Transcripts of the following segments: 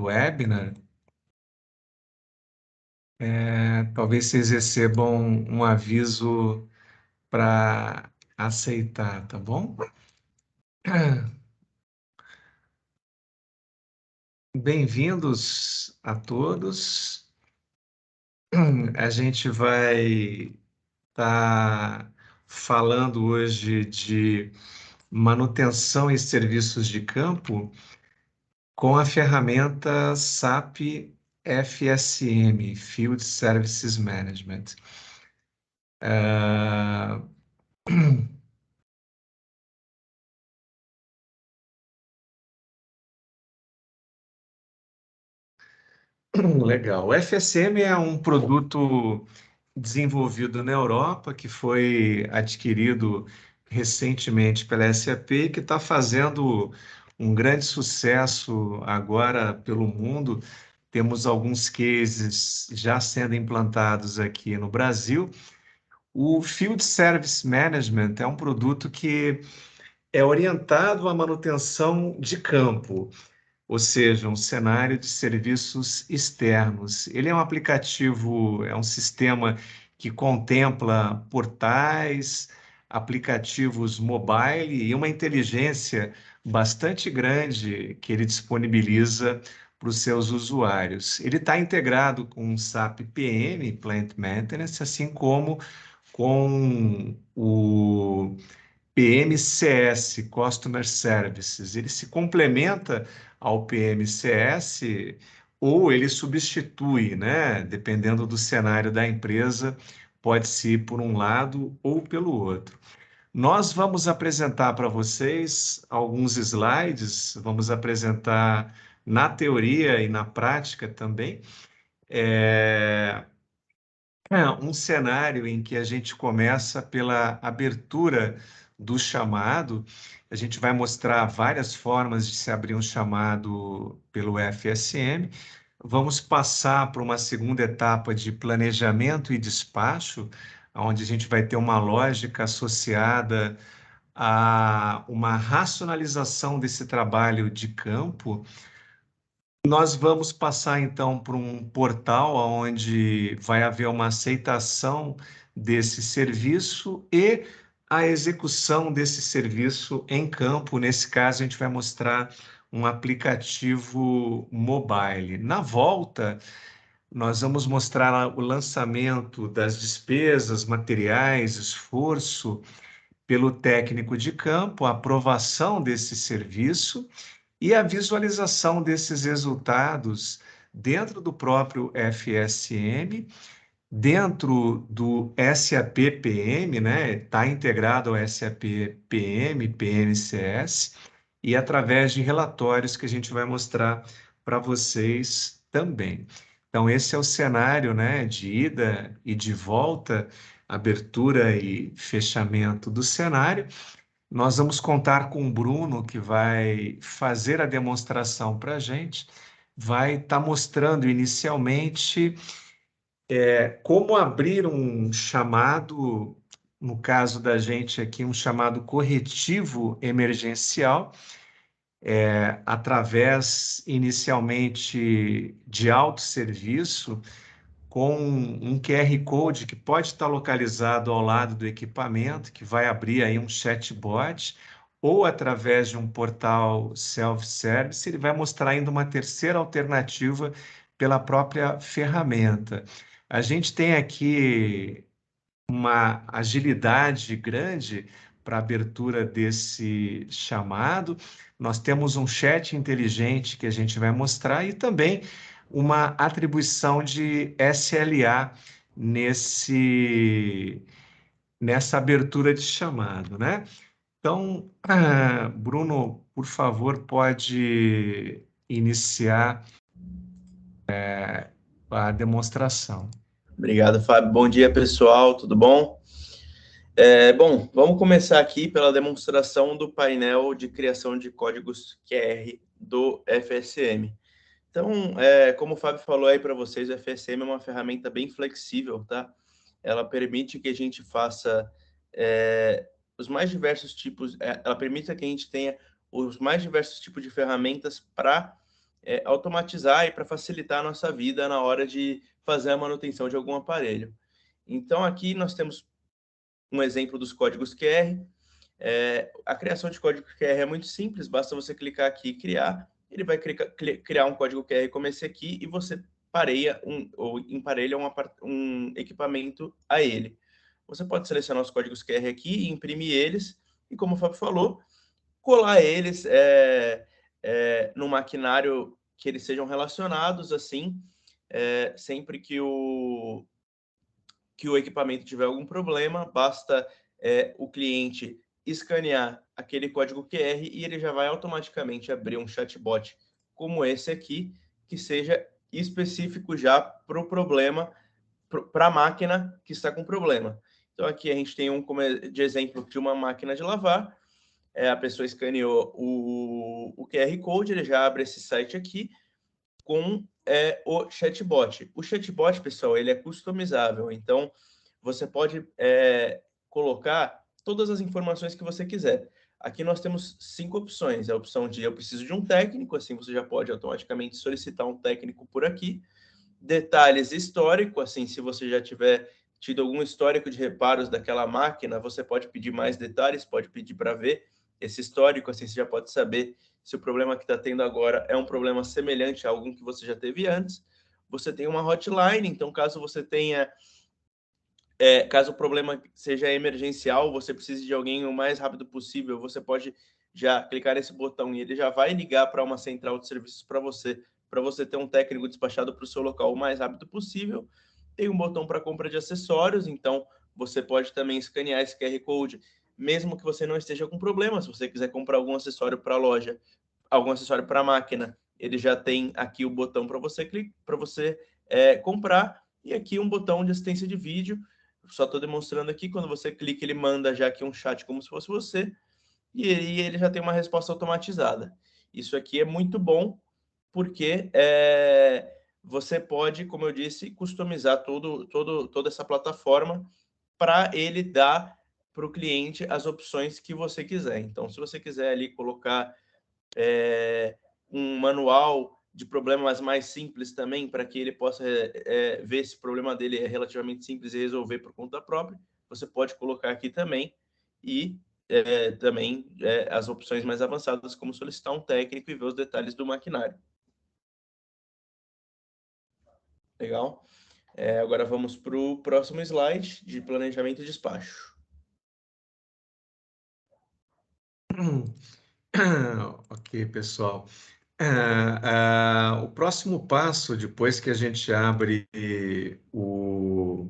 webinar, talvez vocês recebam um aviso para aceitar, tá bom? Bem-vindos a todos. A gente vai estar falando hoje de manutenção e serviços de campo com a ferramenta SAP FSM, Field Services Management. Legal. O FSM é um produto desenvolvido na Europa, que foi adquirido recentemente pela SAP e que está fazendo um grande sucesso agora pelo mundo. Temos alguns cases já sendo implantados aqui no Brasil. O Field Service Management é um produto que é orientado à manutenção de campo, ou seja, um cenário de serviços externos. Ele é um aplicativo, é um sistema que contempla portais, aplicativos mobile e uma inteligência bastante grande que ele disponibiliza para os seus usuários. Ele está integrado com o SAP PM, Plant Maintenance, assim como com o PMCS, Customer Services. Ele se complementa ao PMCS ou ele substitui, né? Dependendo do cenário da empresa, pode ser por um lado ou pelo outro. Nós vamos apresentar para vocês alguns slides, vamos apresentar na teoria e na prática também. Um cenário em que a gente começa pela abertura do chamado. A gente vai mostrar várias formas de se abrir um chamado pelo FSM. Vamos passar para uma segunda etapa de planejamento e despacho, onde a gente vai ter uma lógica associada a uma racionalização desse trabalho de campo. Nós vamos passar então por um portal onde vai haver uma aceitação desse serviço e a execução desse serviço em campo. Nesse caso, a gente vai mostrar um aplicativo mobile. Na volta, nós vamos mostrar o lançamento das despesas, materiais, esforço pelo técnico de campo, a aprovação desse serviço e a visualização desses resultados dentro do próprio FSM, dentro do SAP PM, né? Está integrado ao SAP PM, PMCS, e através de relatórios que a gente vai mostrar para vocês também. Então, esse é o cenário, né, de ida e de volta, abertura e fechamento do cenário. Nós vamos contar com o Bruno, que vai fazer a demonstração para a gente, vai estar mostrando inicialmente como abrir um chamado, no caso da gente aqui, um chamado corretivo emergencial, através inicialmente de autosserviço, com um QR Code que pode estar localizado ao lado do equipamento, que vai abrir aí um chatbot, ou através de um portal self-service, ele vai mostrar ainda uma terceira alternativa pela própria ferramenta. A gente tem aqui uma agilidade grande para a abertura desse chamado. Nós temos um chat inteligente que a gente vai mostrar e também uma atribuição de SLA nessa abertura de chamado, né? Então, Bruno, por favor, pode iniciar a demonstração. Obrigado, Fábio. Bom dia, pessoal. Tudo bom? Bom, vamos começar aqui pela demonstração do painel de criação de códigos QR do FSM. Então, como o Fábio falou aí para vocês, o FSM é uma ferramenta bem flexível, tá? Ela permite que a gente faça os mais diversos tipos, ela permite que a gente tenha os mais diversos tipos de ferramentas para automatizar e para facilitar a nossa vida na hora de fazer a manutenção de algum aparelho. Então, aqui nós temos um exemplo dos códigos QR. A criação de código QR é muito simples, basta você clicar aqui e criar. Ele vai criar um código QR como esse aqui e você ou emparelha um equipamento a ele. Você pode selecionar os códigos QR aqui e imprimir eles, e como o Fábio falou, colar eles no maquinário que eles sejam relacionados, assim, sempre que o equipamento tiver algum problema, basta o cliente escanear aquele código QR e ele já vai automaticamente abrir um chatbot como esse aqui, que seja específico já para o problema, para a máquina que está com problema. Então, aqui a gente tem de exemplo de uma máquina de lavar. A pessoa escaneou o QR Code, ele já abre esse site aqui com o chatbot. O chatbot, pessoal, ele é customizável, então você pode colocar todas as informações que você quiser. Aqui nós temos 5 opções. A opção de eu preciso de um técnico, assim você já pode automaticamente solicitar um técnico por aqui. Detalhes histórico, assim, se você já tiver tido algum histórico de reparos daquela máquina, você pode pedir mais detalhes, pode pedir para ver esse histórico, assim você já pode saber se o problema que está tendo agora é um problema semelhante a algum que você já teve antes. Você tem uma hotline, então caso você tenha, caso o problema seja emergencial, você precise de alguém o mais rápido possível, você pode já clicar nesse botão e ele já vai ligar para uma central de serviços para você ter um técnico despachado para o seu local o mais rápido possível. Tem um botão para compra de acessórios, então você pode também escanear esse QR Code, mesmo que você não esteja com problema. Se você quiser comprar algum acessório para a loja, algum acessório para a máquina, ele já tem aqui o botão para você comprar, e aqui um botão de assistência de vídeo. Só estou demonstrando aqui, quando você clica, ele manda já aqui um chat como se fosse você, e ele já tem uma resposta automatizada. Isso aqui é muito bom, porque você pode, como eu disse, customizar toda essa plataforma para ele dar para o cliente as opções que você quiser. Então, se você quiser ali colocar um manual de problemas mais simples também, para que ele possa ver se o problema dele é relativamente simples e resolver por conta própria, você pode colocar aqui também. E também as opções mais avançadas, como solicitar um técnico e ver os detalhes do maquinário. Legal? Agora vamos para o próximo slide de planejamento e despacho. Ok, pessoal. O próximo passo, depois que a gente abre o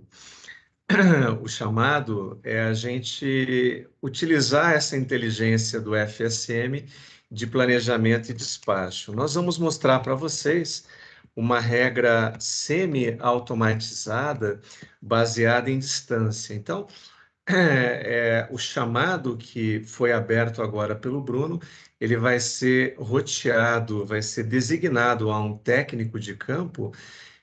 chamado, é a gente utilizar essa inteligência do FSM de planejamento e despacho. Nós vamos mostrar para vocês uma regra semi-automatizada baseada em distância. Então, o chamado que foi aberto agora pelo Bruno, ele vai ser roteado, vai ser designado a um técnico de campo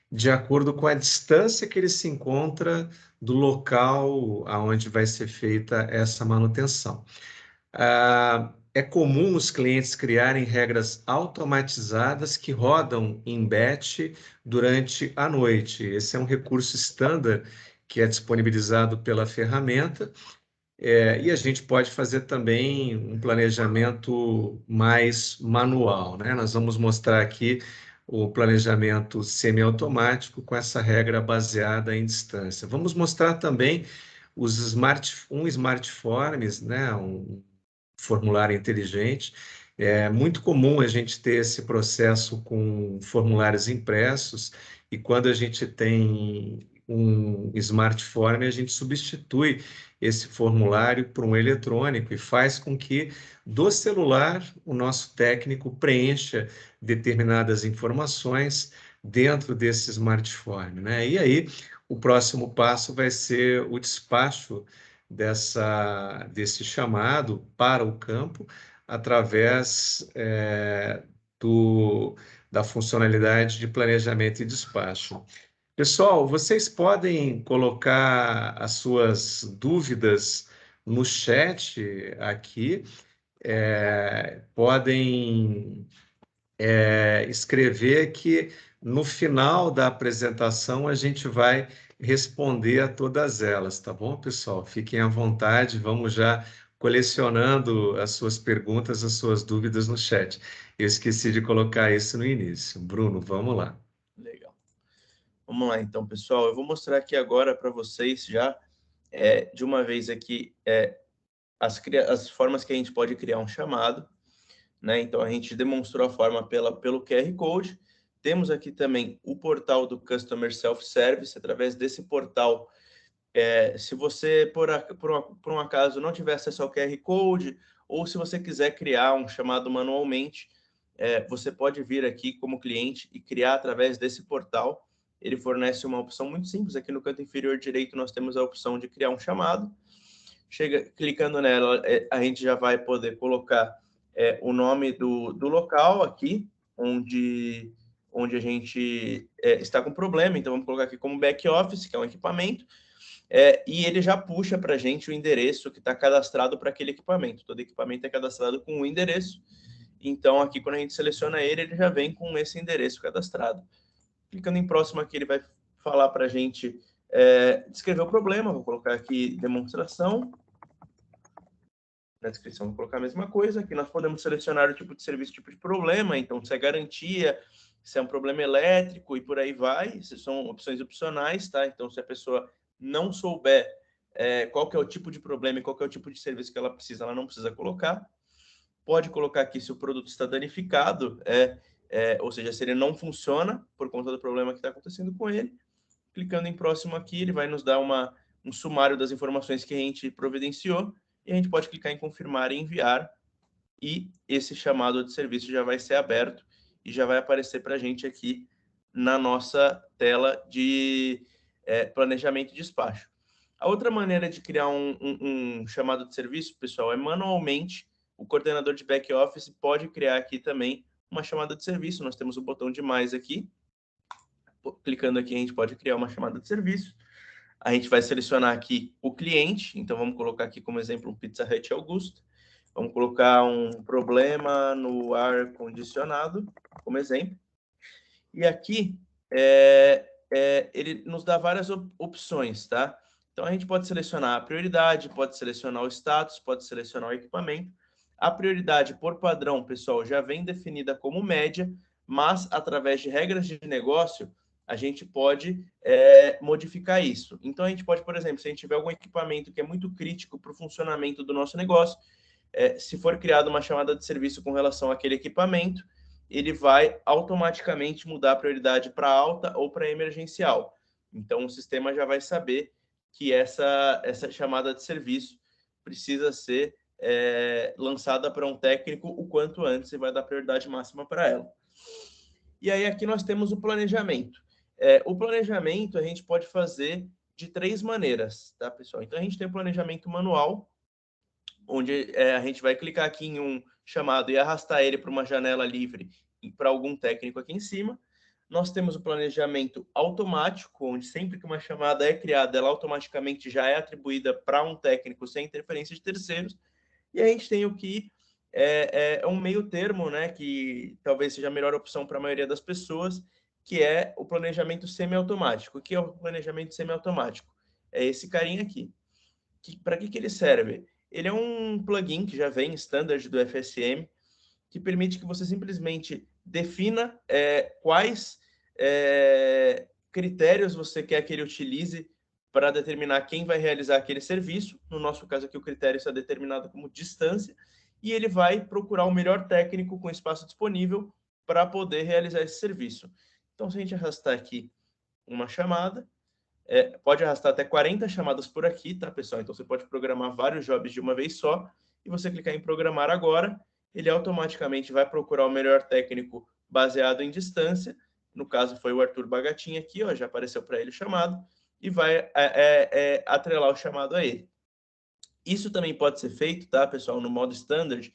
de acordo com a distância que ele se encontra do local aonde vai ser feita essa manutenção. É comum os clientes criarem regras automatizadas que rodam em batch durante a noite. Esse é um recurso standard que é disponibilizado pela ferramenta, e a gente pode fazer também um planejamento mais manual, né? Nós vamos mostrar aqui o planejamento semiautomático com essa regra baseada em distância. Vamos mostrar também um smartphones, né? Um formulário inteligente. É muito comum a gente ter esse processo com formulários impressos, e quando a gente tem um smartphone, a gente substitui esse formulário por um eletrônico e faz com que do celular o nosso técnico preencha determinadas informações dentro desse smartphone, né? E aí o próximo passo vai ser o despacho desse chamado para o campo através da funcionalidade de planejamento e despacho. Pessoal, vocês podem colocar as suas dúvidas no chat aqui, podem escrever que no final da apresentação a gente vai responder a todas elas, tá bom, pessoal? Fiquem à vontade, vamos já colecionando as suas perguntas, as suas dúvidas no chat. Eu esqueci de colocar isso no início. Bruno, vamos lá. Legal. Vamos lá, então, pessoal. Eu vou mostrar aqui agora para vocês já, de uma vez aqui, as formas que a gente pode criar um chamado, né? Então, a gente demonstrou a forma pelo QR Code. Temos aqui também o portal do Customer Self-Service. Através desse portal, se você, por um acaso, não tiver acesso ao QR Code, ou se você quiser criar um chamado manualmente, você pode vir aqui como cliente e criar através desse portal. Ele fornece uma opção muito simples. Aqui no canto inferior direito, nós temos a opção de criar um chamado. Clicando nela, a gente já vai poder colocar o nome do local aqui, onde a gente está com problema. Então, vamos colocar aqui como back-office, que é um equipamento, e ele já puxa para a gente o endereço que está cadastrado para aquele equipamento. Todo equipamento é cadastrado com um endereço. Então, aqui, quando a gente seleciona ele, ele já vem com esse endereço cadastrado. Clicando em próximo aqui, ele vai falar para a gente descrever o problema. Vou colocar aqui demonstração. Na descrição vou colocar a mesma coisa. Aqui nós podemos selecionar o tipo de serviço, tipo de problema. Então, se é garantia, se é um problema elétrico e por aí vai. Essas são opções opcionais, tá? Então, se a pessoa não souber qual que é o tipo de problema e qual que é o tipo de serviço que ela não precisa colocar. Pode colocar aqui se o produto está danificado, ou seja, se ele não funciona por conta do problema que está acontecendo com ele. Clicando em próximo aqui, ele vai nos dar um sumário das informações que a gente providenciou, e a gente pode clicar em confirmar e enviar, e esse chamado de serviço já vai ser aberto e já vai aparecer para a gente aqui na nossa tela de planejamento e despacho. A outra maneira de criar um chamado de serviço, pessoal, é manualmente. O coordenador de back-office pode criar aqui também uma chamada de serviço. Nós temos o botão de mais aqui. Clicando aqui, a gente pode criar uma chamada de serviço. A gente vai selecionar aqui o cliente. Então, vamos colocar aqui como exemplo um Pizza Hut Augusto. Vamos colocar um problema no ar-condicionado como exemplo. E aqui, ele nos dá várias opções, tá? Então, a gente pode selecionar a prioridade, pode selecionar o status, pode selecionar o equipamento. A prioridade, por padrão, pessoal, já vem definida como média, mas, através de regras de negócio, a gente pode modificar isso. Então, a gente pode, por exemplo, se a gente tiver algum equipamento que é muito crítico para o funcionamento do nosso negócio, se for criada uma chamada de serviço com relação àquele equipamento, ele vai automaticamente mudar a prioridade para alta ou para emergencial. Então, o sistema já vai saber que essa chamada de serviço precisa ser lançada para um técnico o quanto antes e vai dar prioridade máxima para ela. E aí, aqui nós temos o planejamento. O planejamento a gente pode fazer de 3 maneiras, tá, pessoal? Então, a gente tem o planejamento manual, onde a gente vai clicar aqui em um chamado e arrastar ele para uma janela livre e para algum técnico aqui em cima. Nós temos o planejamento automático, onde sempre que uma chamada é criada, ela automaticamente já é atribuída para um técnico sem interferência de terceiros. E a gente tem o que é um meio termo, né, que talvez seja a melhor opção para a maioria das pessoas, que é o planejamento semiautomático. O que é o planejamento semiautomático? É esse carinha aqui. Para que ele serve? Ele é um plugin que já vem standard do FSM, que permite que você simplesmente defina quais critérios você quer que ele utilize para determinar quem vai realizar aquele serviço. No nosso caso aqui, o critério está determinado como distância, e ele vai procurar o melhor técnico com espaço disponível para poder realizar esse serviço. Então, se a gente arrastar aqui uma chamada, pode arrastar até 40 chamadas por aqui, tá, pessoal? Então, você pode programar vários jobs de uma vez só, e você clicar em programar agora, ele automaticamente vai procurar o melhor técnico baseado em distância. No caso, foi o Arthur Bagatin aqui, ó, já apareceu para ele o chamado, e vai atrelar o chamado a ele. Isso também pode ser feito, tá, pessoal, no modo standard,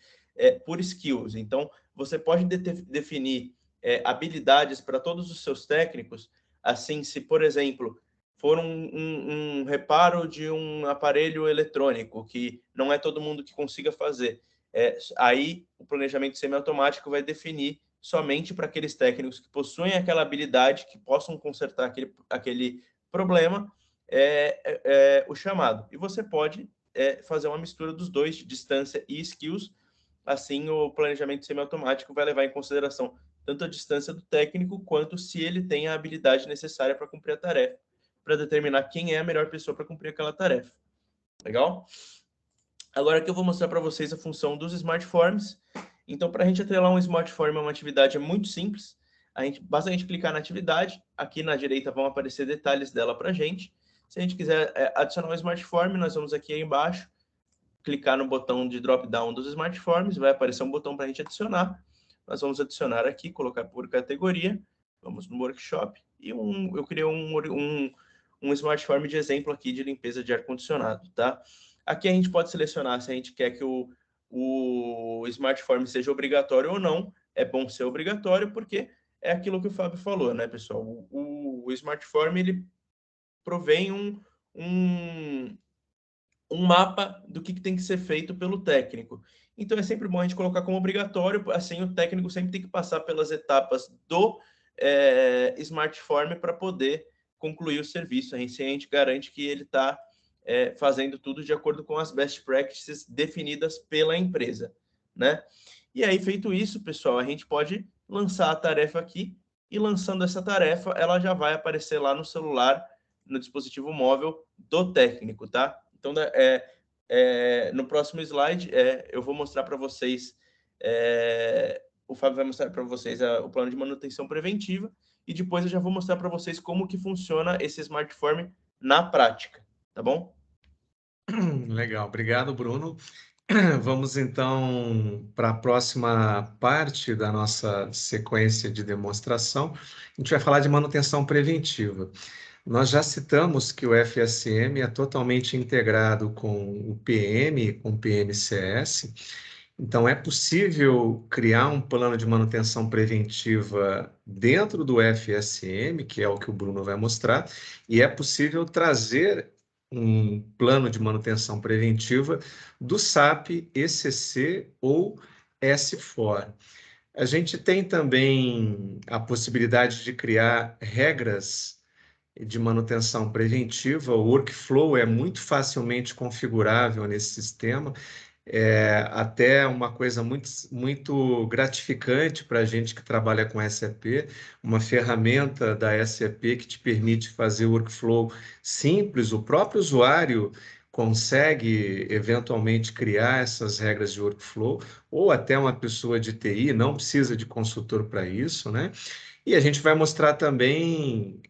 por skills. Então, você pode definir habilidades para todos os seus técnicos, assim, se, por exemplo, for um reparo de um aparelho eletrônico, que não é todo mundo que consiga fazer, aí o planejamento semiautomático vai definir somente para aqueles técnicos que possuem aquela habilidade, que possam consertar aquele problema, o chamado. E você pode fazer uma mistura dos dois, de distância e skills. Assim, o planejamento semiautomático vai levar em consideração tanto a distância do técnico, quanto se ele tem a habilidade necessária para cumprir a tarefa, para determinar quem é a melhor pessoa para cumprir aquela tarefa. Legal? Agora aqui eu vou mostrar para vocês a função dos Smartforms. Então, para a gente atrelar um Smartform a uma atividade é muito simples. Basta a gente clicar na atividade, aqui na direita vão aparecer detalhes dela para a gente. Se a gente quiser adicionar um Smartform, nós vamos aqui embaixo, clicar no botão de drop-down dos Smartforms, vai aparecer um botão para a gente adicionar. Nós vamos adicionar aqui, colocar por categoria, vamos no Workshop, e eu criei um Smartform de exemplo aqui de limpeza de ar-condicionado, tá? Aqui a gente pode selecionar se a gente quer que o Smartform seja obrigatório ou não. É bom ser obrigatório, porque é aquilo que o Fábio falou, né, pessoal? O Smartform, ele provém um mapa do que tem que ser feito pelo técnico. Então, é sempre bom a gente colocar como obrigatório, assim o técnico sempre tem que passar pelas etapas do Smartform para poder concluir o serviço. A gente garante que ele está fazendo tudo de acordo com as best practices definidas pela empresa, né? E aí, feito isso, pessoal, a gente pode lançar a tarefa aqui, e lançando essa tarefa, ela já vai aparecer lá no celular, no dispositivo móvel do técnico, tá? Então, no próximo slide, eu vou mostrar para vocês, o Fábio vai mostrar para vocês o plano de manutenção preventiva, e depois eu já vou mostrar para vocês como que funciona esse Smartform na prática, tá bom? Legal, obrigado, Bruno. Vamos então para a próxima parte da nossa sequência de demonstração. A gente vai falar de manutenção preventiva. Nós já citamos que o FSM é totalmente integrado com o PM, com o PMCS. Então, é possível criar um plano de manutenção preventiva dentro do FSM, que é o que o Bruno vai mostrar, e é possível trazer um plano de manutenção preventiva do SAP, ECC ou S4. A gente tem também a possibilidade de criar regras de manutenção preventiva. O workflow é muito facilmente configurável nesse sistema. Até uma coisa muito gratificante para a gente que trabalha com SAP, uma ferramenta da SAP que te permite fazer o workflow simples. O próprio usuário consegue eventualmente criar essas regras de workflow, ou até uma pessoa de TI, não precisa de consultor para isso, né? E a gente vai mostrar também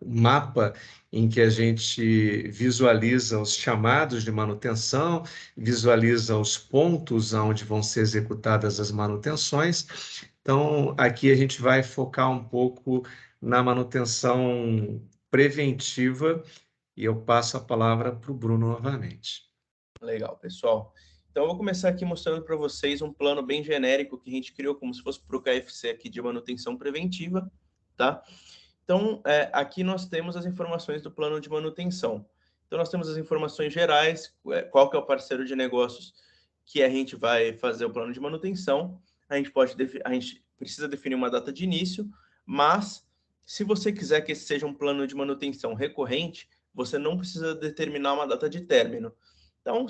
um mapa em que a gente visualiza os chamados de manutenção, visualiza os pontos onde vão ser executadas as manutenções. Então, aqui a gente vai focar um pouco na manutenção preventiva, e eu passo a palavra para o Bruno novamente. Legal, pessoal. Então, eu vou começar aqui mostrando para vocês um plano bem genérico que a gente criou como se fosse para o KFC aqui de manutenção preventiva, tá? Então, aqui nós temos as informações do plano de manutenção. Então, nós temos as informações gerais, qual que é o parceiro de negócios que a gente vai fazer o plano de manutenção. A gente precisa definir uma data de início, mas se você quiser que esse seja um plano de manutenção recorrente, você não precisa determinar uma data de término. Então,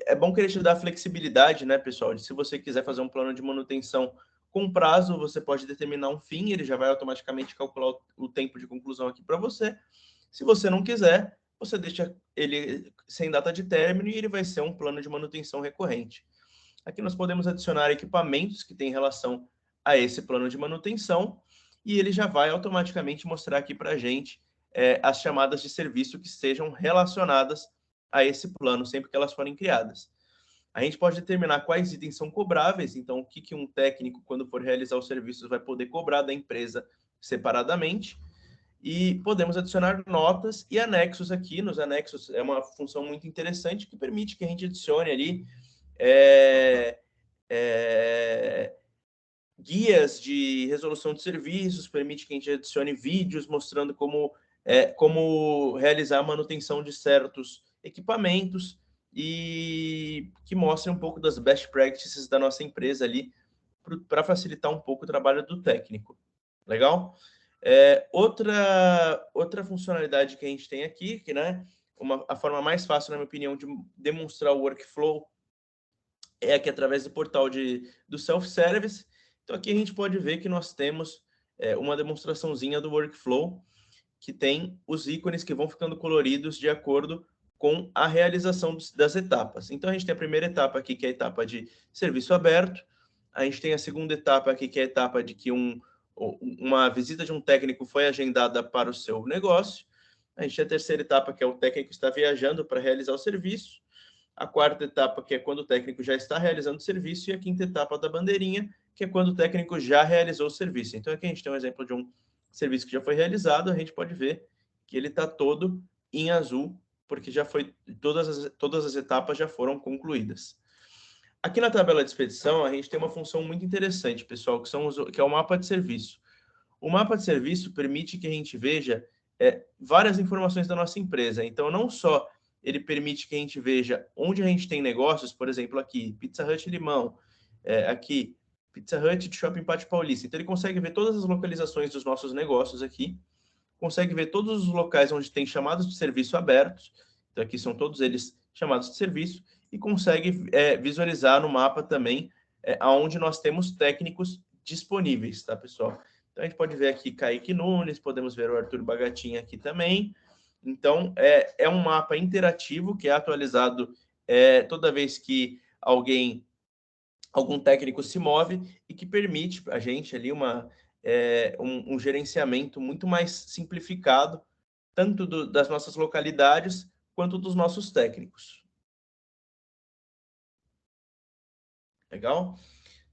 é bom que ele te dá flexibilidade, né, pessoal? Se você quiser fazer um plano de manutenção com prazo, você pode determinar um fim, ele já vai automaticamente calcular o tempo de conclusão aqui para você. Se você não quiser, você deixa ele sem data de término e ele vai ser um plano de manutenção recorrente. Aqui nós podemos adicionar equipamentos que têm relação a esse plano de manutenção, e ele já vai automaticamente mostrar aqui para a gente as chamadas de serviço que sejam relacionadas a esse plano, sempre que elas forem criadas. A gente pode determinar quais itens são cobráveis, então o que um técnico, quando for realizar os serviços, vai poder cobrar da empresa separadamente. E podemos adicionar notas e anexos aqui. Nos anexos é uma função muito interessante que permite que a gente adicione ali guias de resolução de serviços, permite que a gente adicione vídeos mostrando como realizar a manutenção de certos equipamentos, e que mostre um pouco das best practices da nossa empresa ali para facilitar um pouco o trabalho do técnico. Legal? Outra funcionalidade que a gente tem aqui, que, né, a forma mais fácil, na minha opinião, de demonstrar o workflow é aqui através do portal do self-service. Então, aqui a gente pode ver que nós temos uma demonstraçãozinha do workflow, que tem os ícones que vão ficando coloridos de acordo com a realização das etapas. Então, a gente tem a primeira etapa aqui, que é a etapa de serviço aberto. A gente tem a segunda etapa aqui, que é a etapa de que uma visita de um técnico foi agendada para o seu negócio. A gente tem a terceira etapa, que é o técnico está viajando para realizar o serviço. A quarta etapa, que é quando o técnico já está realizando o serviço. E a quinta etapa da bandeirinha, que é quando o técnico já realizou o serviço. Então, aqui a gente tem um exemplo de um serviço que já foi realizado. A gente pode ver que ele está todo em azul, porque já foi todas as etapas já foram concluídas. Aqui na tabela de expedição, a gente tem uma função muito interessante, pessoal, que é o mapa de serviço. O mapa de serviço permite que a gente veja várias informações da nossa empresa. Então, não só ele permite que a gente veja onde a gente tem negócios, por exemplo, aqui, Pizza Hut Limão, aqui, Pizza Hut de Shopping Pátio Paulista. Então, ele consegue ver todas as localizações dos nossos negócios aqui, consegue ver todos os locais onde tem chamados de serviço abertos, então aqui são todos eles chamados de serviço, e consegue visualizar no mapa também aonde nós temos técnicos disponíveis, tá, pessoal? Então, a gente pode ver aqui Kaique Nunes, podemos ver o Arthur Bagatin aqui também. Então, é um mapa interativo que é atualizado toda vez que algum técnico se move e que permite a gente ali um gerenciamento muito mais simplificado, tanto das nossas localidades quanto dos nossos técnicos. Legal?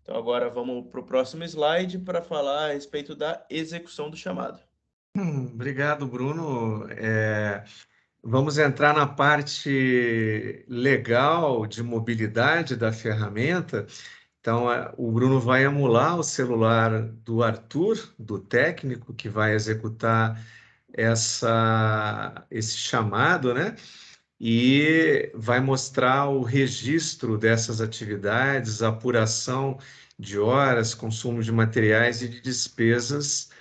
Então, agora vamos para o próximo slide para falar a respeito da execução do chamado. Obrigado, Bruno. Vamos entrar na parte legal de mobilidade da ferramenta. Então, o Bruno vai emular o celular do Arthur, do técnico, que vai executar esse chamado, né? E vai mostrar o registro dessas atividades, a apuração de horas, consumo de materiais e de despesas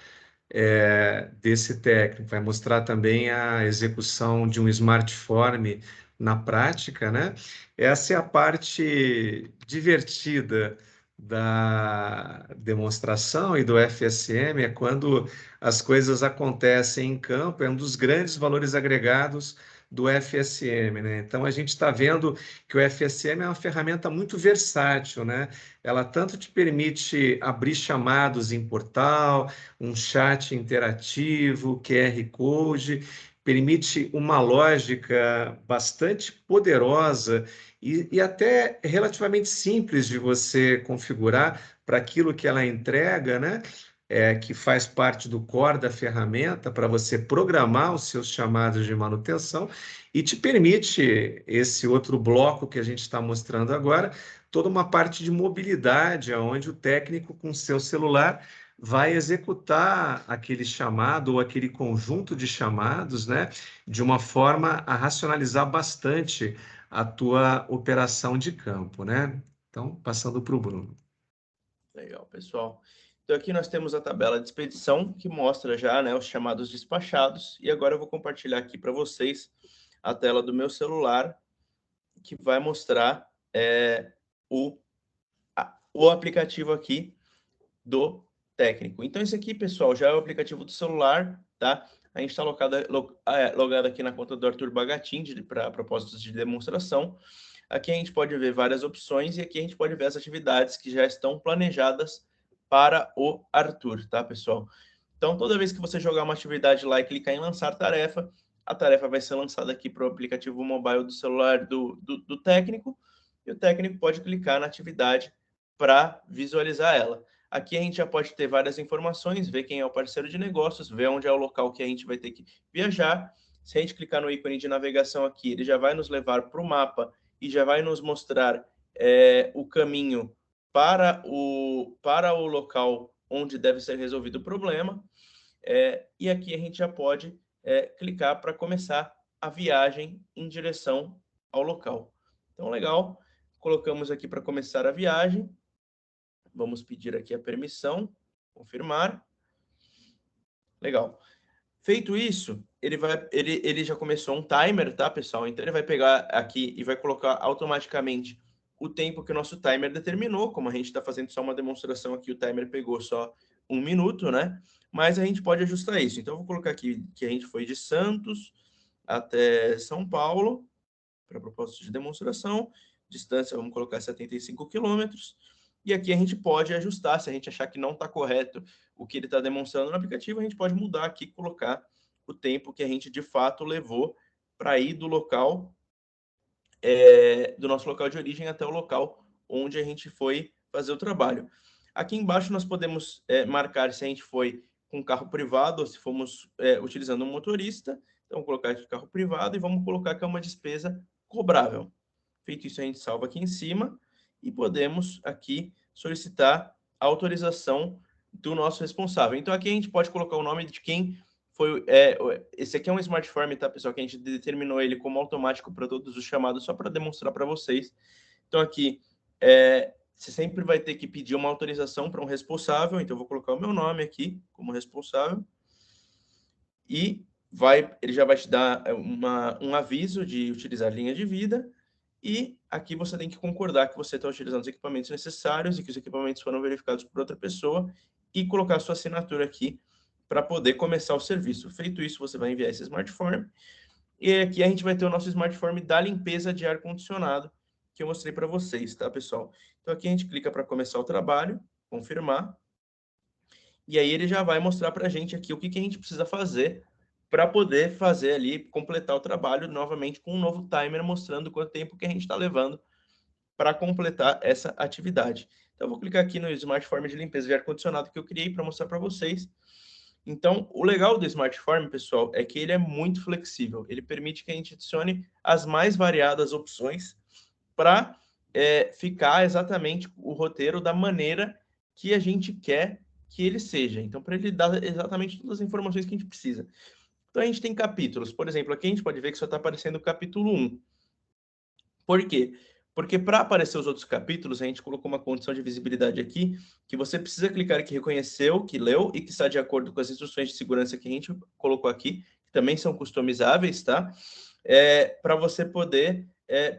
desse técnico. Vai mostrar também a execução de um smartphone na prática, né? Essa é a parte divertida da demonstração e do FSM, é quando as coisas acontecem em campo, é um dos grandes valores agregados do FSM, né? Então a gente está vendo que o FSM é uma ferramenta muito versátil, né? Ela tanto te permite abrir chamados em portal, um chat interativo, QR Code, permite uma lógica bastante poderosa e até relativamente simples de você configurar para aquilo que ela entrega, né? Que faz parte do core da ferramenta para você programar os seus chamados de manutenção e te permite esse outro bloco que a gente está mostrando agora, toda uma parte de mobilidade, onde o técnico com seu celular vai executar aquele chamado ou aquele conjunto de chamados, né, de uma forma a racionalizar bastante a tua operação de campo, né? Então, passando para o Bruno. Legal, pessoal. Então, aqui nós temos a tabela de expedição, que mostra já, né, os chamados despachados. E agora eu vou compartilhar aqui para vocês a tela do meu celular, que vai mostrar o aplicativo aqui do técnico. Então, esse aqui, pessoal, já é o aplicativo do celular, tá? A gente está logado aqui na conta do Arthur Bagatin, para propósitos de demonstração. Aqui a gente pode ver várias opções e aqui a gente pode ver as atividades que já estão planejadas para o Arthur, tá, pessoal? Então, toda vez que você jogar uma atividade lá e clicar em lançar tarefa, a tarefa vai ser lançada aqui para o aplicativo mobile do celular do técnico, e o técnico pode clicar na atividade para visualizar ela. Aqui a gente já pode ter várias informações, ver quem é o parceiro de negócios, ver onde é o local que a gente vai ter que viajar. Se a gente clicar no ícone de navegação aqui, ele já vai nos levar para o mapa e já vai nos mostrar o caminho para o local onde deve ser resolvido o problema. E aqui a gente já pode clicar para começar a viagem em direção ao local. Então, legal. Colocamos aqui para começar a viagem. Vamos pedir aqui a permissão, confirmar. Legal. Feito isso, ele já começou um timer, tá, pessoal? Então, ele vai pegar aqui e vai colocar automaticamente o tempo que o nosso timer determinou. Como a gente está fazendo só uma demonstração aqui, o timer pegou só 1 minuto, né? Mas a gente pode ajustar isso. Então, eu vou colocar aqui que a gente foi de Santos até São Paulo, para propósito de demonstração. Distância, vamos colocar 75 quilômetros. E aqui a gente pode ajustar, se a gente achar que não está correto o que ele está demonstrando no aplicativo, a gente pode mudar aqui, colocar o tempo que a gente de fato levou para ir do local, do nosso local de origem até o local onde a gente foi fazer o trabalho. Aqui embaixo nós podemos marcar se a gente foi com carro privado ou se fomos utilizando um motorista. Então, vou colocar aqui carro privado e vamos colocar que é uma despesa cobrável. Feito isso, a gente salva aqui em cima e podemos aqui solicitar a autorização do nosso responsável. Então, aqui a gente pode colocar o nome de quem foi... esse aqui é um Smart Form, tá, pessoal? Que a gente determinou ele como automático para todos os chamados, só para demonstrar para vocês. Então, aqui, você sempre vai ter que pedir uma autorização para um responsável. Então, eu vou colocar o meu nome aqui como responsável. E ele já vai te dar um aviso de utilizar linha de vida. E aqui você tem que concordar que você está utilizando os equipamentos necessários e que os equipamentos foram verificados por outra pessoa e colocar a sua assinatura aqui para poder começar o serviço. Feito isso, você vai enviar esse smartform. E aqui a gente vai ter o nosso smartform da limpeza de ar-condicionado que eu mostrei para vocês, tá, pessoal? Então aqui a gente clica para começar o trabalho, confirmar. E aí ele já vai mostrar para a gente aqui o que a gente precisa fazer para poder fazer ali, completar o trabalho novamente com um novo timer, mostrando quanto tempo que a gente está levando para completar essa atividade. Então, eu vou clicar aqui no Smartform de limpeza de ar-condicionado que eu criei para mostrar para vocês. Então, o legal do Smartform, pessoal, é que ele é muito flexível. Ele permite que a gente adicione as mais variadas opções para ficar exatamente o roteiro da maneira que a gente quer que ele seja. Então, para ele dar exatamente todas as informações que a gente precisa. Então, a gente tem capítulos. Por exemplo, aqui a gente pode ver que só está aparecendo o capítulo 1. Por quê? Porque para aparecer os outros capítulos, a gente colocou uma condição de visibilidade aqui, que você precisa clicar que reconheceu, que leu e que está de acordo com as instruções de segurança que a gente colocou aqui, que também são customizáveis, tá? Para você poder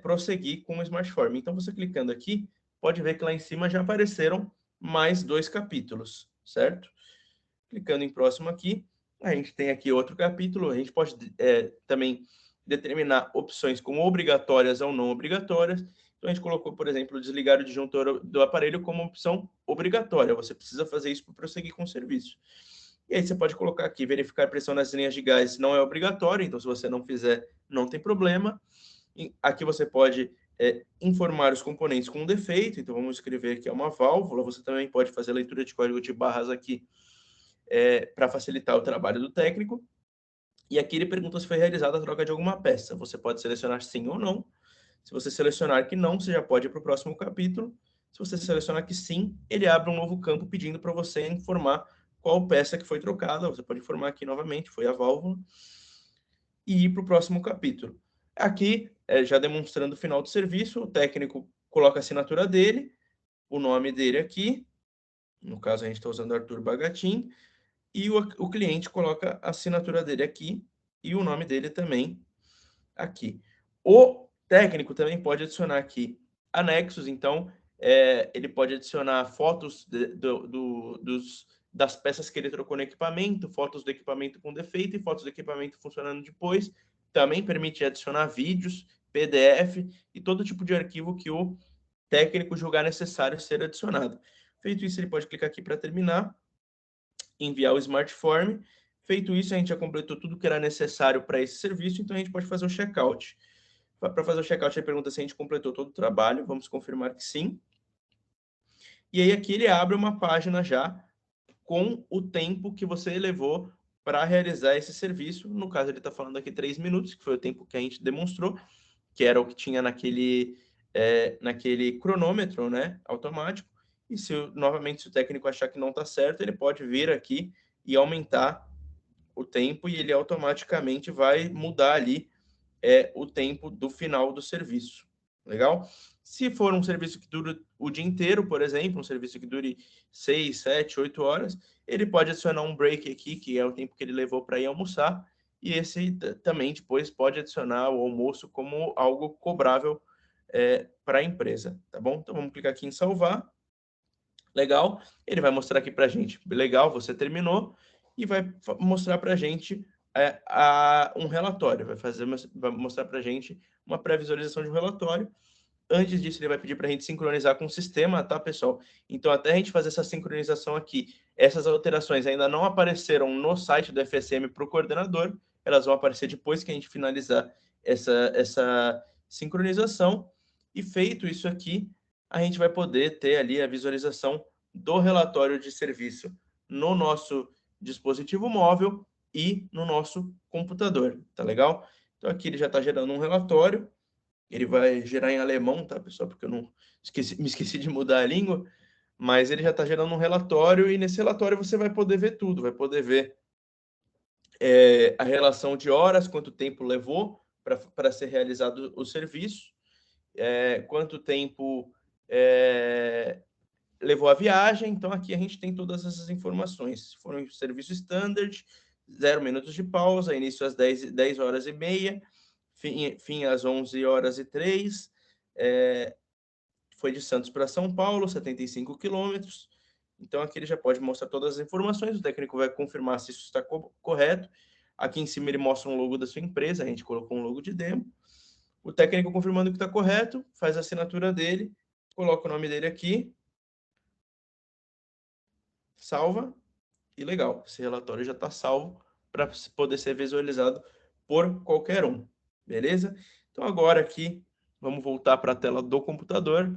prosseguir com o Smartform. Então, você clicando aqui, pode ver que lá em cima já apareceram mais 2 capítulos, certo? Clicando em próximo aqui, a gente tem aqui outro capítulo, a gente pode também determinar opções como obrigatórias ou não obrigatórias. Então, a gente colocou, por exemplo, desligar o disjuntor do aparelho como opção obrigatória. Você precisa fazer isso para prosseguir com o serviço. E aí você pode colocar aqui, verificar a pressão nas linhas de gás não é obrigatório, então se você não fizer, não tem problema. E aqui você pode informar os componentes com defeito, então vamos escrever que é uma válvula. Você também pode fazer a leitura de código de barras aqui para facilitar o trabalho do técnico. E aqui ele pergunta se foi realizada a troca de alguma peça. Você pode selecionar sim ou não. Se você selecionar que não, você já pode ir para o próximo capítulo. Se você selecionar que sim, ele abre um novo campo pedindo para você informar qual peça que foi trocada. Você pode informar aqui novamente, foi a válvula. E ir para o próximo capítulo. Aqui, já demonstrando o final do serviço, o técnico coloca a assinatura dele, o nome dele aqui. No caso, a gente está usando Arthur Bagatin. E o cliente coloca a assinatura dele aqui e o nome dele também aqui. O técnico também pode adicionar aqui anexos, então ele pode adicionar fotos das peças que ele trocou no equipamento, fotos do equipamento com defeito e fotos do equipamento funcionando depois. Também permite adicionar vídeos, PDF e todo tipo de arquivo que o técnico julgar necessário ser adicionado. Feito isso, ele pode clicar aqui para terminar, enviar o Smartform. Feito isso, a gente já completou tudo que era necessário para esse serviço, então a gente pode fazer o checkout. Para fazer o checkout, ele pergunta se a gente completou todo o trabalho, vamos confirmar que sim. E aí aqui ele abre uma página já com o tempo que você levou para realizar esse serviço. No caso, ele está falando aqui 3 minutos, que foi o tempo que a gente demonstrou, que era o que tinha naquele cronômetro, né, automático. E novamente, se o técnico achar que não está certo, ele pode vir aqui e aumentar o tempo e ele automaticamente vai mudar ali o tempo do final do serviço. Legal? Se for um serviço que dura o dia inteiro, por exemplo, um serviço que dure 6, 7, 8 horas, ele pode adicionar um break aqui, que é o tempo que ele levou para ir almoçar, e esse também depois pode adicionar o almoço como algo cobrável para a empresa, tá bom? Então vamos clicar aqui em salvar. Legal, ele vai mostrar aqui para a gente, legal, você terminou, e vai mostrar para a gente um relatório, vai mostrar para a gente uma pré-visualização de um relatório. Antes disso, ele vai pedir para a gente sincronizar com o sistema, tá, pessoal? Então, até a gente fazer essa sincronização aqui, essas alterações ainda não apareceram no site do FSM para o coordenador, elas vão aparecer depois que a gente finalizar essa sincronização. E feito isso aqui, a gente vai poder ter ali a visualização do relatório de serviço no nosso dispositivo móvel e no nosso computador, tá legal? Então, aqui ele já está gerando um relatório. Ele vai gerar em alemão, tá, pessoal? Porque eu não me esqueci de mudar a língua, mas ele já está gerando um relatório, e nesse relatório você vai poder ver tudo, vai poder ver a relação de horas, quanto tempo levou para ser realizado o serviço, quanto tempo levou a viagem. Então, aqui a gente tem todas essas informações. Foram serviço standard, 0 minutos de pausa, início às 10 horas e meia, fim às 11 horas e 3, foi de Santos para São Paulo, 75 quilômetros. Então, aqui ele já pode mostrar todas as informações, o técnico vai confirmar se isso está correto. Aqui em cima ele mostra um logo da sua empresa, a gente colocou um logo de demo. O técnico confirmando que está correto, faz a assinatura dele, coloca o nome dele aqui, salva, e legal, esse relatório já está salvo para poder ser visualizado por qualquer um, beleza? Então, agora aqui, vamos voltar para a tela do computador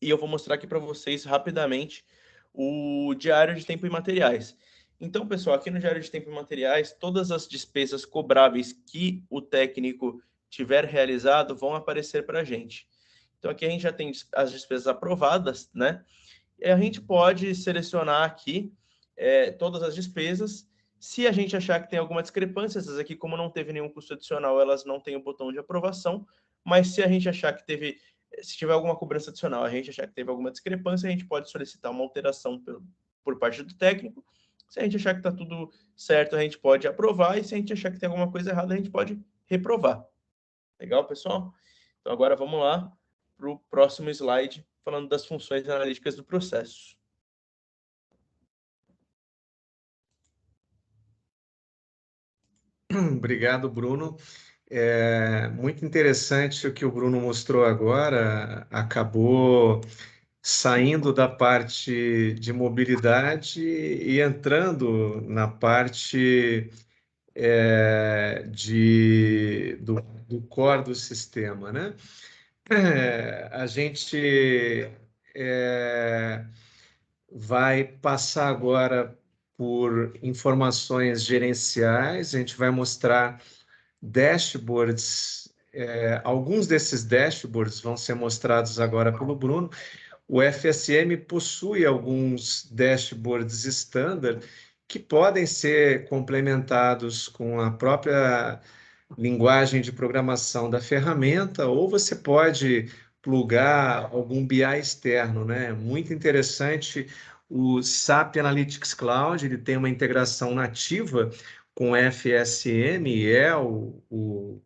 e eu vou mostrar aqui para vocês rapidamente o diário de tempo e materiais. Então, pessoal, aqui no diário de tempo e materiais, todas as despesas cobráveis que o técnico tiver realizado vão aparecer para a gente. Então, aqui a gente já tem as despesas aprovadas, né? E a gente pode selecionar aqui todas as despesas. Se a gente achar que tem alguma discrepância, essas aqui, como não teve nenhum custo adicional, elas não têm o botão de aprovação. Mas se a gente achar que teve, se tiver alguma cobrança adicional, a gente achar que teve alguma discrepância, a gente pode solicitar uma alteração por parte do técnico. Se a gente achar que está tudo certo, a gente pode aprovar. E se a gente achar que tem alguma coisa errada, a gente pode reprovar. Legal, pessoal? Então, agora vamos lá para o próximo slide, falando das funções analíticas do processo. Obrigado, Bruno. Muito interessante o que o Bruno mostrou agora. Acabou saindo da parte de mobilidade e entrando na parte do core do sistema, né? A gente vai passar agora por informações gerenciais, a gente vai mostrar dashboards. Alguns desses dashboards vão ser mostrados agora pelo Bruno. O FSM possui alguns dashboards standard que podem ser complementados com a própria linguagem de programação da ferramenta, ou você pode plugar algum BI externo, né? Muito interessante. O SAP Analytics Cloud, ele tem uma integração nativa com FSM, o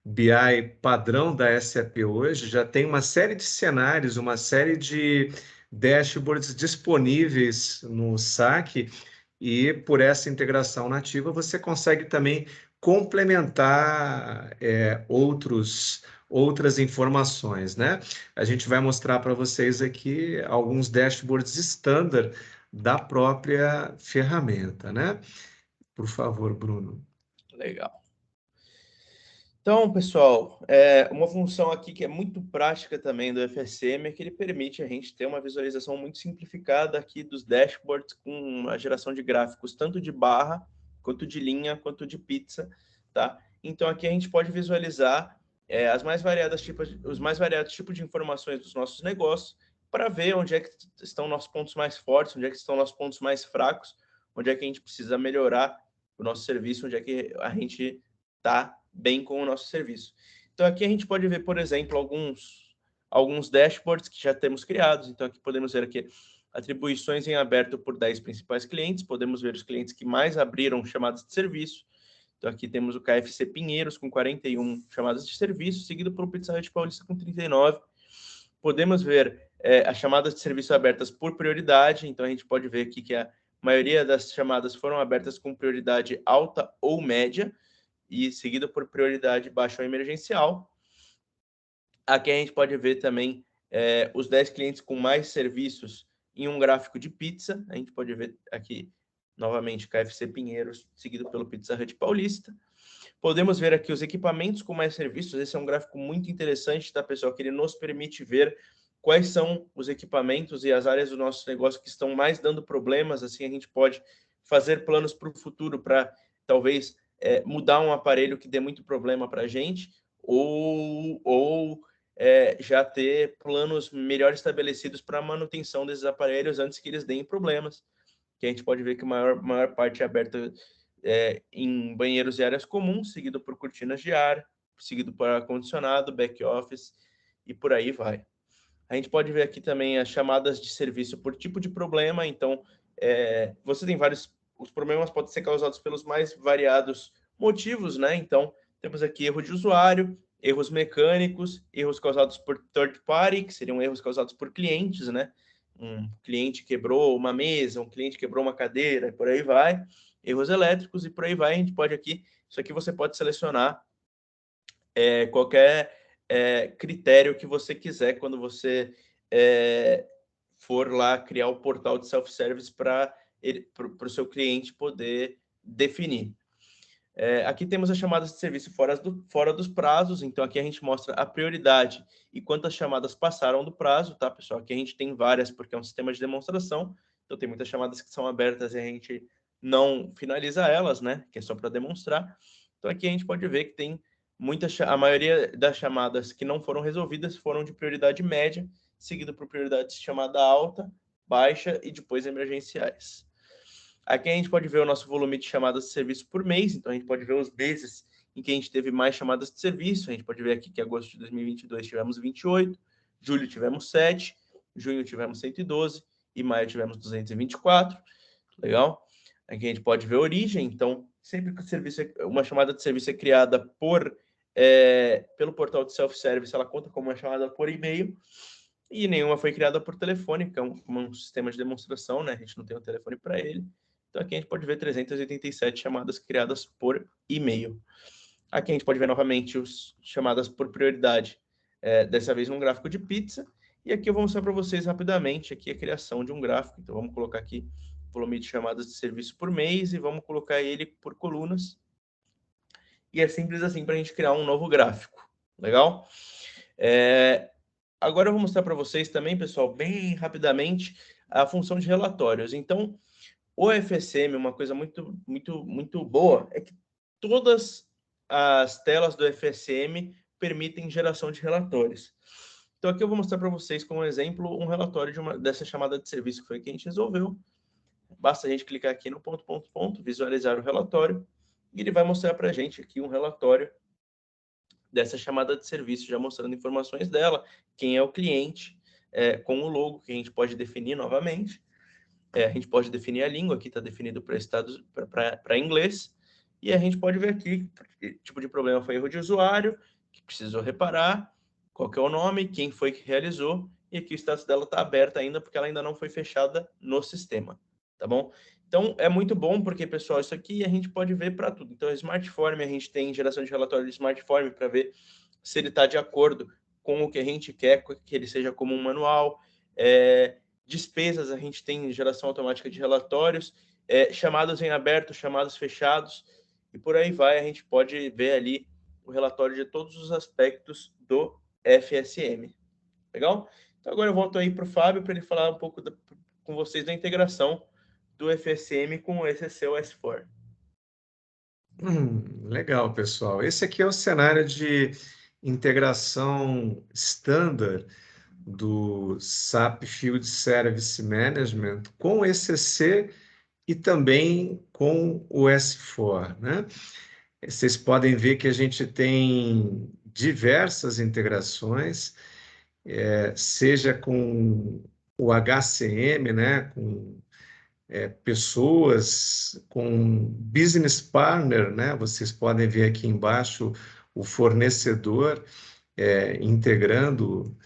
BI padrão da SAP hoje, já tem uma série de cenários, uma série de dashboards disponíveis no SAC, e por essa integração nativa você consegue também complementar outras informações, né? A gente vai mostrar para vocês aqui alguns dashboards standard da própria ferramenta, né? Por favor, Bruno. Legal. Então, pessoal, uma função aqui que é muito prática também do FSM é que ele permite a gente ter uma visualização muito simplificada aqui dos dashboards com a geração de gráficos, tanto de barra, quanto de linha, quanto de pizza, tá? Então, aqui a gente pode visualizar os mais variados tipos de informações dos nossos negócios para ver onde é que estão nossos pontos mais fortes, onde é que estão nossos pontos mais fracos, onde é que a gente precisa melhorar o nosso serviço, onde é que a gente está bem com o nosso serviço. Então, aqui a gente pode ver, por exemplo, alguns alguns dashboards que já temos criados. Então, aqui podemos ver aqui atribuições em aberto por 10 principais clientes. Podemos ver os clientes que mais abriram chamadas de serviço. Então, aqui temos o KFC Pinheiros com 41 chamadas de serviço, seguido pelo Pizza Hut Paulista com 39. Podemos ver as chamadas de serviço abertas por prioridade. Então, a gente pode ver aqui que a maioria das chamadas foram abertas com prioridade alta ou média, e seguido por prioridade baixa ou emergencial. Aqui a gente pode ver também os 10 clientes com mais serviços em um gráfico de pizza. A gente pode ver aqui, novamente, KFC Pinheiros, seguido pelo Pizza Hut Paulista. Podemos ver aqui os equipamentos com mais serviços. Esse é um gráfico muito interessante, tá, pessoal? Que ele nos permite ver quais são os equipamentos e as áreas do nosso negócio que estão mais dando problemas. Assim, a gente pode fazer planos para o futuro, para talvez mudar um aparelho que dê muito problema para a gente, ou já ter planos melhor estabelecidos para a manutenção desses aparelhos antes que eles deem problemas. Que a gente pode ver que a maior parte é aberta em banheiros e áreas comuns, seguido por cortinas de ar, seguido por ar-condicionado, back-office e por aí vai. A gente pode ver aqui também as chamadas de serviço por tipo de problema. Então, você tem vários... Os problemas podem ser causados pelos mais variados motivos, né? Então, temos aqui erro de usuário, erros mecânicos, erros causados por third party, que seriam erros causados por clientes, né? Um cliente quebrou uma mesa, um cliente quebrou uma cadeira, e por aí vai. Erros elétricos, e por aí vai. A gente pode aqui... Isso aqui você pode selecionar qualquer critério que você quiser quando você for lá criar o portal de self-service para o seu cliente poder definir. Aqui temos as chamadas de serviço fora dos prazos. Então, aqui a gente mostra a prioridade e quantas chamadas passaram do prazo, tá, pessoal? Aqui a gente tem várias, porque é um sistema de demonstração. Então, tem muitas chamadas que são abertas e a gente não finaliza elas, né? Que é só para demonstrar. Então, aqui a gente pode ver que tem a maioria das chamadas que não foram resolvidas foram de prioridade média, seguido por prioridade de chamada alta, baixa e depois emergenciais. Aqui a gente pode ver o nosso volume de chamadas de serviço por mês. Então, a gente pode ver os meses em que a gente teve mais chamadas de serviço. A gente pode ver aqui que em agosto de 2022 tivemos 28, julho tivemos 7, junho tivemos 112 e maio tivemos 224. Legal? Aqui a gente pode ver a origem. Então, sempre que uma chamada de serviço é criada pelo portal de self-service, ela conta como uma chamada por e-mail, e nenhuma foi criada por telefone, que é um sistema de demonstração, né? A gente não tem um telefone para ele. Então, aqui a gente pode ver 387 chamadas criadas por e-mail. Aqui a gente pode ver novamente as chamadas por prioridade, dessa vez num gráfico de pizza. E aqui eu vou mostrar para vocês rapidamente aqui a criação de um gráfico. Então, vamos colocar aqui o volume de chamadas de serviço por mês e vamos colocar ele por colunas. E é simples assim para a gente criar um novo gráfico. Legal? Agora eu vou mostrar para vocês também, pessoal, bem rapidamente, a função de relatórios. Então, o FSM, uma coisa muito, muito, muito boa, é que todas as telas do FSM permitem geração de relatórios. Então, aqui eu vou mostrar para vocês, como exemplo, um relatório dessa chamada de serviço que foi que a gente resolveu. Basta a gente clicar aqui no ponto, visualizar o relatório, e ele vai mostrar para a gente aqui um relatório dessa chamada de serviço, já mostrando informações dela, quem é o cliente, com o logo, que a gente pode definir novamente. A gente pode definir a língua, aqui está definido para inglês, e a gente pode ver aqui que tipo de problema foi erro de usuário, que precisou reparar, qual que é o nome, quem foi que realizou, e aqui o status dela está aberto ainda, porque ela ainda não foi fechada no sistema, tá bom? Então, é muito bom, porque, pessoal, isso aqui a gente pode ver para tudo. Então, Smartform, a gente tem geração de relatório de Smartform para ver se ele está de acordo com o que a gente quer, que ele seja como um manual. Despesas, a gente tem geração automática de relatórios, chamados em aberto, chamados fechados, e por aí vai. A gente pode ver ali o relatório de todos os aspectos do FSM. Legal? Então, agora eu volto aí para o Fábio, para ele falar um pouco com vocês da integração do FSM com o ECC ou S4. Legal, pessoal. Esse aqui é o cenário de integração standard do SAP Field Service Management com o ECC e também com o S4, né? Vocês podem ver que a gente tem diversas integrações seja com o HCM, né, com pessoas, com business partner, né, vocês podem ver aqui embaixo o fornecedor integrando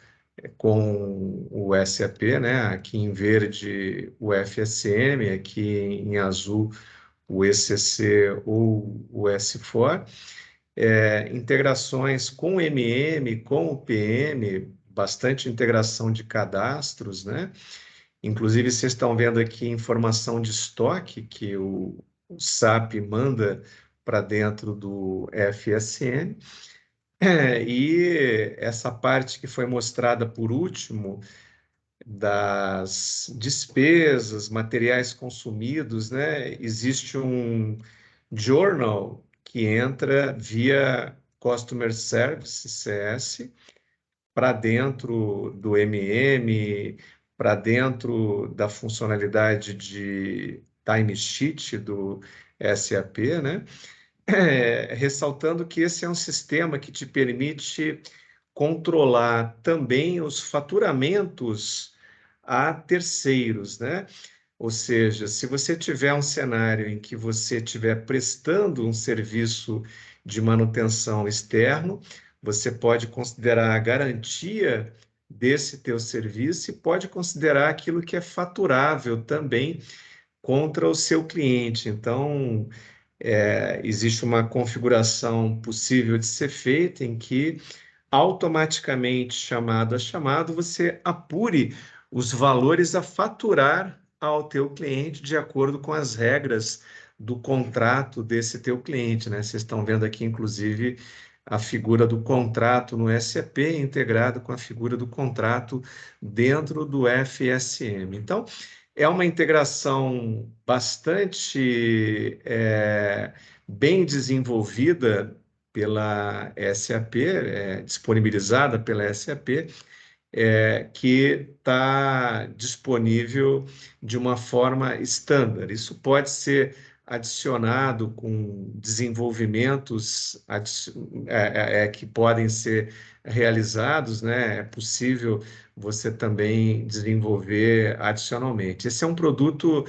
com o SAP, né, aqui em verde o FSM, aqui em azul o ECC ou o S4, integrações com o MM, com o PM, bastante integração de cadastros, né? Inclusive, vocês estão vendo aqui informação de estoque que o SAP manda para dentro do FSM. E essa parte que foi mostrada por último, das despesas, materiais consumidos, né? Existe um journal que entra via Customer Service, CS, para dentro do MM, para dentro da funcionalidade de timesheet do SAP, né? Ressaltando que esse é um sistema que te permite controlar também os faturamentos a terceiros, né? Ou seja, se você tiver um cenário em que você estiver prestando um serviço de manutenção externo, você pode considerar a garantia desse teu serviço e pode considerar aquilo que é faturável também contra o seu cliente. Então, existe uma configuração possível de ser feita em que automaticamente, chamado a chamado, você apure os valores a faturar ao teu cliente de acordo com as regras do contrato desse teu cliente, né? Vocês estão vendo aqui, inclusive, a figura do contrato no SAP integrado com a figura do contrato dentro do FSM. Então, é uma integração bastante bem desenvolvida pela SAP, disponibilizada pela SAP, que está disponível de uma forma estándar. Isso pode ser adicionado com desenvolvimentos que podem ser realizados, né? É possível você também desenvolver adicionalmente. Esse é um produto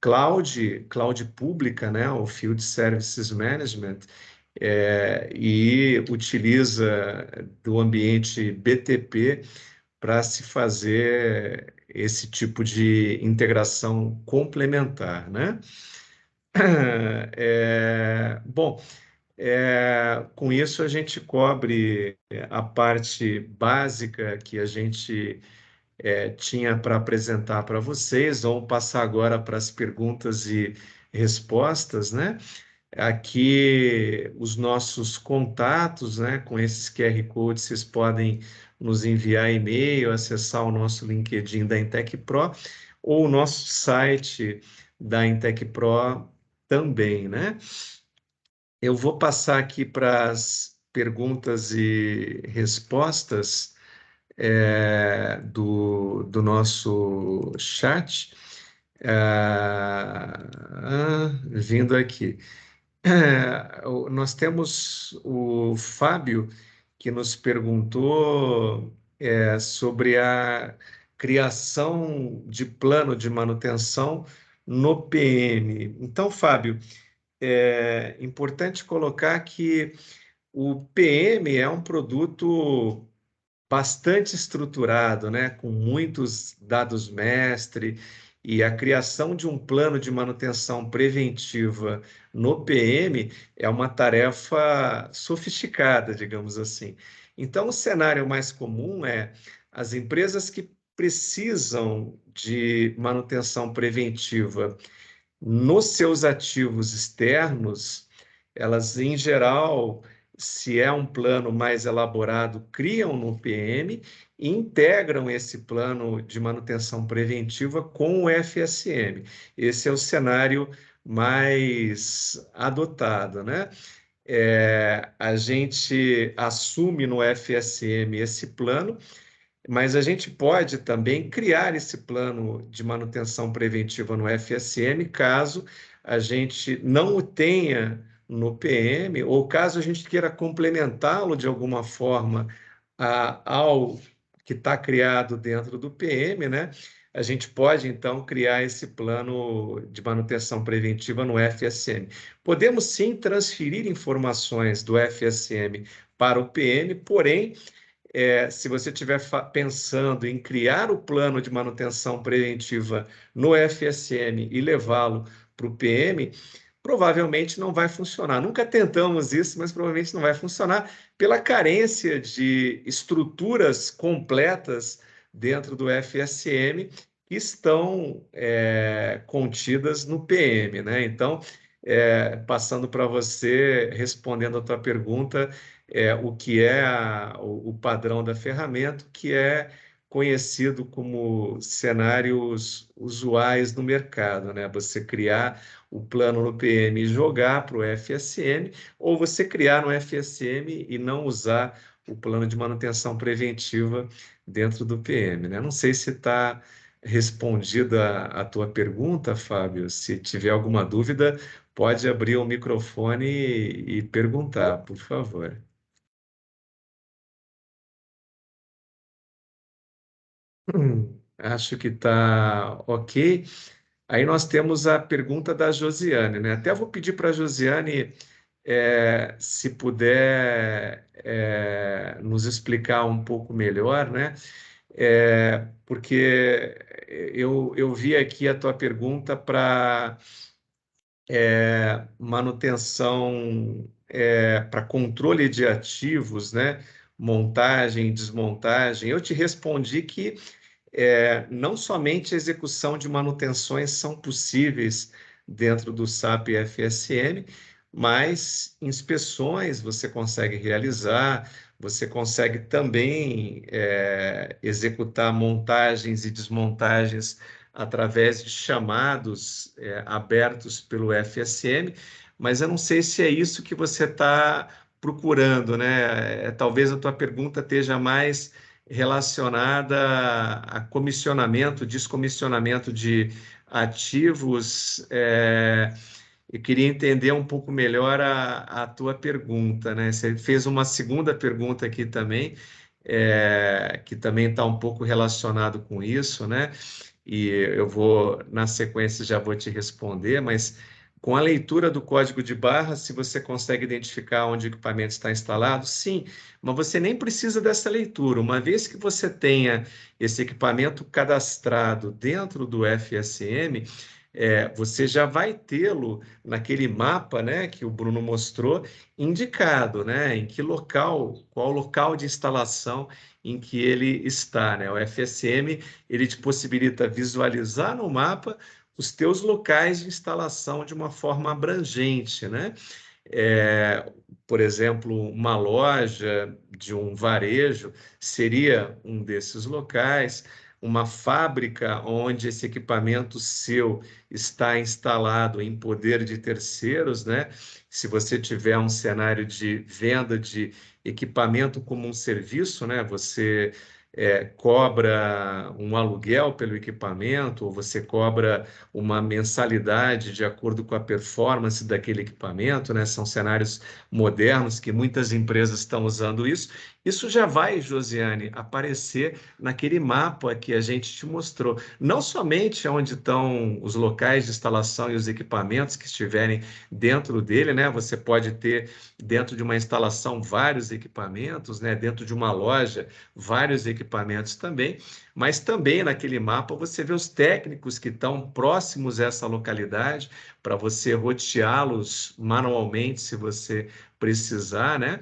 cloud pública, né? O Field Services Management, e utiliza do ambiente BTP para se fazer esse tipo de integração complementar, né? Bom, com isso a gente cobre a parte básica que a gente tinha para apresentar para vocês. Vamos passar agora para as perguntas e respostas, né? Aqui os nossos contatos, né? Com esses QR Codes, vocês podem nos enviar e-mail, acessar o nosso LinkedIn da Intec Pro ou o nosso site da Intec Pro também, né? Eu vou passar aqui para as perguntas e respostas do nosso chat. Vindo aqui. Nós temos o Fábio que nos perguntou sobre a criação de plano de manutenção no PM. Então, Fábio, é importante colocar que o PM é um produto bastante estruturado, né, com muitos dados mestre, e a criação de um plano de manutenção preventiva no PM é uma tarefa sofisticada, digamos assim. Então, o cenário mais comum é as empresas que precisam de manutenção preventiva nos seus ativos externos, elas, em geral, se é um plano mais elaborado, criam no PM e integram esse plano de manutenção preventiva com o FSM. Esse é o cenário mais adotado, né? A gente assume no FSM esse plano, mas a gente pode também criar esse plano de manutenção preventiva no FSM, caso a gente não o tenha no PM, ou caso a gente queira complementá-lo de alguma forma ao que está criado dentro do PM, né? A gente pode, então, criar esse plano de manutenção preventiva no FSM. Podemos, sim, transferir informações do FSM para o PM, porém, se você estiver pensando em criar o plano de manutenção preventiva no FSM e levá-lo para o PM, provavelmente não vai funcionar. Nunca tentamos isso, mas provavelmente não vai funcionar pela carência de estruturas completas dentro do FSM que estão contidas no PM, né? Então, passando para você, respondendo a tua pergunta, o que é o padrão da ferramenta, que é conhecido como cenários usuais no mercado, né? Você criar o plano no PM e jogar para o FSM, ou você criar no FSM e não usar o plano de manutenção preventiva dentro do PM, né? Não sei se está respondida a tua pergunta, Fábio. Se tiver alguma dúvida, pode abrir o microfone e perguntar, por favor. Acho que está ok. Aí nós temos a pergunta da Josiane, né? Até vou pedir para a Josiane, se puder, nos explicar um pouco melhor, né? Porque eu vi aqui a tua pergunta para manutenção, para controle de ativos, né? Montagem, desmontagem. Eu te respondi que não somente a execução de manutenções são possíveis dentro do SAP FSM, mas inspeções você consegue realizar, você consegue também executar montagens e desmontagens através de chamados abertos pelo FSM, mas eu não sei se é isso que você está procurando, né? Talvez a tua pergunta esteja mais relacionada a comissionamento, descomissionamento de ativos. Eu queria entender um pouco melhor a tua pergunta, né? Você fez uma segunda pergunta aqui também, que também está um pouco relacionado com isso, né? E eu vou, na sequência, já vou te responder, mas com a leitura do código de barras, se você consegue identificar onde o equipamento está instalado, sim, mas você nem precisa dessa leitura. Uma vez que você tenha esse equipamento cadastrado dentro do FSM, você já vai tê-lo naquele mapa, né, que o Bruno mostrou, indicado, né, em que local, qual local de instalação em que ele está, né? O FSM, ele te possibilita visualizar no mapa os teus locais de instalação de uma forma abrangente, né? Por exemplo, uma loja de um varejo seria um desses locais, uma fábrica onde esse equipamento seu está instalado em poder de terceiros, né? Se você tiver um cenário de venda de equipamento como um serviço, né? Você cobra um aluguel pelo equipamento, ou você cobra uma mensalidade de acordo com a performance daquele equipamento, né? São cenários modernos que muitas empresas estão usando isso. Isso já vai, Josiane, aparecer naquele mapa que a gente te mostrou. Não somente onde estão os locais de instalação e os equipamentos que estiverem dentro dele, né? Você pode ter dentro de uma instalação vários equipamentos, né? Dentro de uma loja vários equipamentos também, mas também naquele mapa você vê os técnicos que estão próximos a essa localidade para você roteá-los manualmente, se você precisar, né?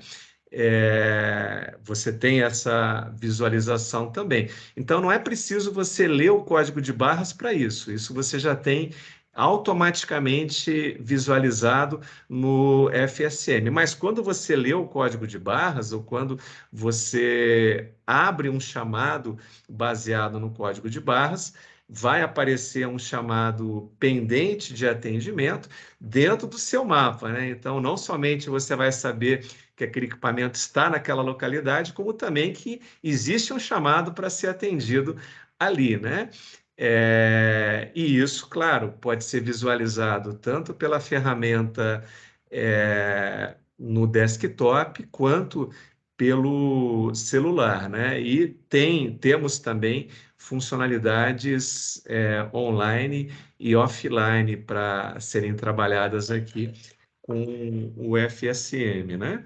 Você tem essa visualização também. Então, não é preciso você ler o código de barras para isso. Isso você já tem automaticamente visualizado no FSM. Mas quando você lê o código de barras, ou quando você abre um chamado baseado no código de barras, vai aparecer um chamado pendente de atendimento dentro do seu mapa, né? Então, não somente você vai saber que aquele equipamento está naquela localidade, como também que existe um chamado para ser atendido ali, né? E isso, claro, pode ser visualizado tanto pela ferramenta no desktop, quanto pelo celular, né? E temos também funcionalidades online e offline para serem trabalhadas aqui com o FSM, né?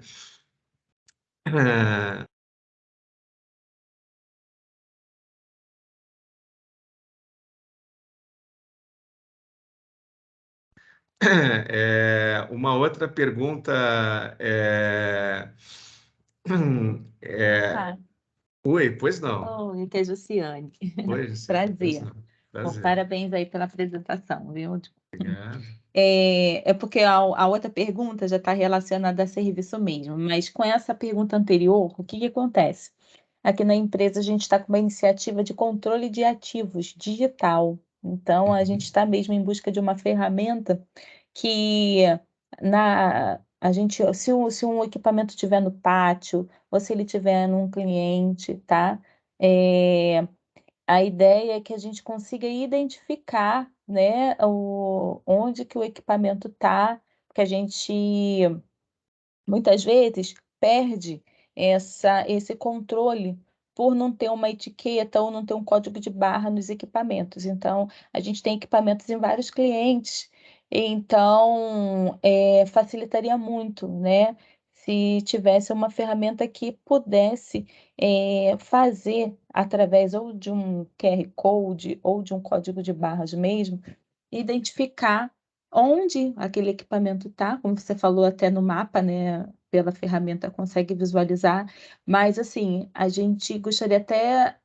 Uma outra pergunta é... Ah, Oi, pois não. oi, que é Jussiane. Oi, Luciane, pois Prazer. não. Bom, Prazer. parabéns aí pela apresentação, viu? Obrigado. É porque a outra pergunta já está relacionada a serviço mesmo, mas com essa pergunta anterior, o que que acontece? Aqui na empresa a gente está com uma iniciativa de controle de ativos digital. Então, a gente Uhum. está mesmo em busca de uma ferramenta que se um equipamento estiver no pátio, ou se ele estiver num cliente, tá? É, a ideia é que a gente consiga identificar, né, onde que o equipamento está, porque a gente muitas vezes perde esse controle por não ter uma etiqueta ou não ter um código de barra nos equipamentos. Então, a gente tem equipamentos em vários clientes, então facilitaria muito, né? Se tivesse uma ferramenta que pudesse fazer através ou de um QR Code ou de um código de barras mesmo, identificar onde aquele equipamento está, como você falou até no mapa, né? Pela ferramenta consegue visualizar, mas assim, a gente gostaria até,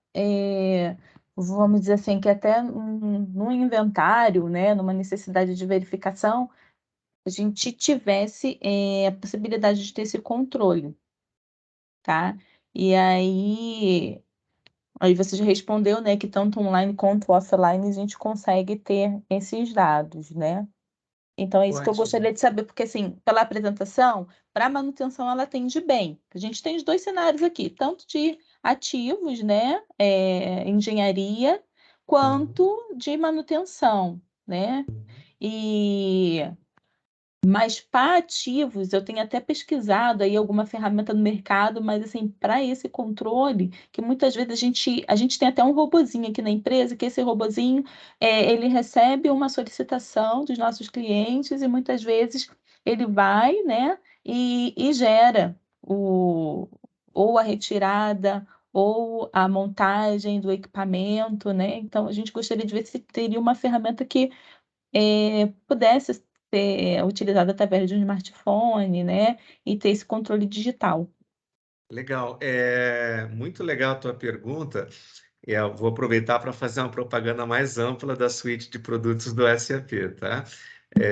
vamos dizer assim, que até num inventário, né? Numa necessidade de verificação, a gente tivesse a possibilidade de ter esse controle, tá? E aí você já respondeu, né, que tanto online quanto offline a gente consegue ter esses dados, né? Então, é isso que eu Ótimo. gostaria de saber, porque, assim, pela apresentação, para manutenção, ela atende bem. A gente tem os dois cenários aqui, tanto de ativos, né, engenharia, Uhum. quanto de manutenção, né? Uhum. E mas para ativos, eu tenho até pesquisado aí alguma ferramenta no mercado, mas assim, para esse controle, que muitas vezes a gente tem até um robozinho aqui na empresa, que esse robozinho, ele recebe uma solicitação dos nossos clientes e muitas vezes ele vai, né, e gera ou a retirada ou a montagem do equipamento, né? Então, a gente gostaria de ver se teria uma ferramenta que pudesse ser utilizada através de um smartphone, né? E ter esse controle digital. Legal. Muito legal a tua pergunta. Eu vou aproveitar para fazer uma propaganda mais ampla da suíte de produtos do SAP, tá? Uhum.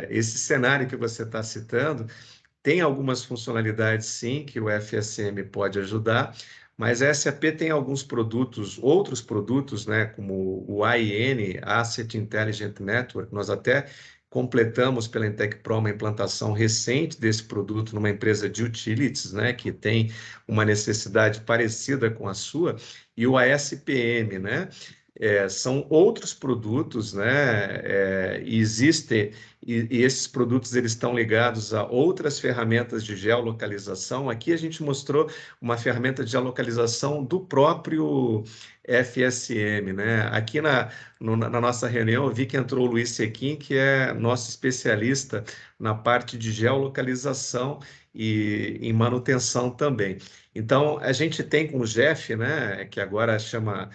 Esse cenário que você está citando tem algumas funcionalidades, sim, que o FSM pode ajudar, mas a SAP tem alguns produtos, outros produtos, né, como o AIN, Asset Intelligent Network, nós até completamos pela Intec Pro uma implantação recente desse produto numa empresa de utilities, né, que tem uma necessidade parecida com a sua, e o ASPM, né, são outros produtos, né, e existem e esses produtos eles estão ligados a outras ferramentas de geolocalização. Aqui a gente mostrou uma ferramenta de geolocalização do próprio FSM, né? Aqui na nossa reunião eu vi que entrou o Luiz Sequim, que é nosso especialista na parte de geolocalização e em manutenção também. Então, a gente tem com o Jeff, né, que agora chama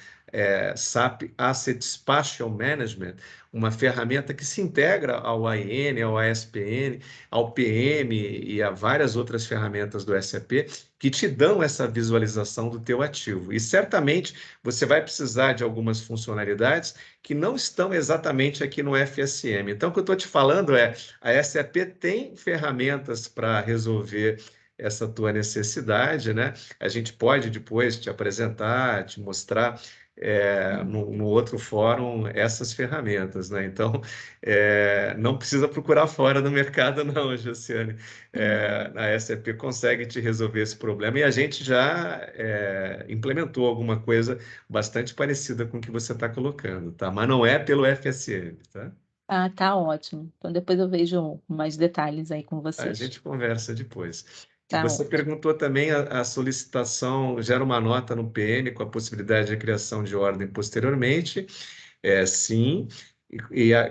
SAP Asset Spatial Management, uma ferramenta que se integra ao AIN, ao ASPN, ao PM e a várias outras ferramentas do SAP que te dão essa visualização do teu ativo. E certamente você vai precisar de algumas funcionalidades que não estão exatamente aqui no FSM. Então, o que eu estou te falando a SAP tem ferramentas para resolver essa tua necessidade, né? A gente pode depois te apresentar, te mostrar no outro fórum essas ferramentas, né? Então, não precisa procurar fora do mercado, não, Josiane. A SAP consegue te resolver esse problema e a gente já implementou alguma coisa bastante parecida com o que você está colocando, tá? Mas não é pelo FSM, tá? Ah, tá ótimo. Então depois eu vejo mais detalhes aí com A vocês. gente conversa depois. Tá Você ótimo. perguntou também a solicitação gera uma nota no PN com a possibilidade de criação de ordem posteriormente. Sim.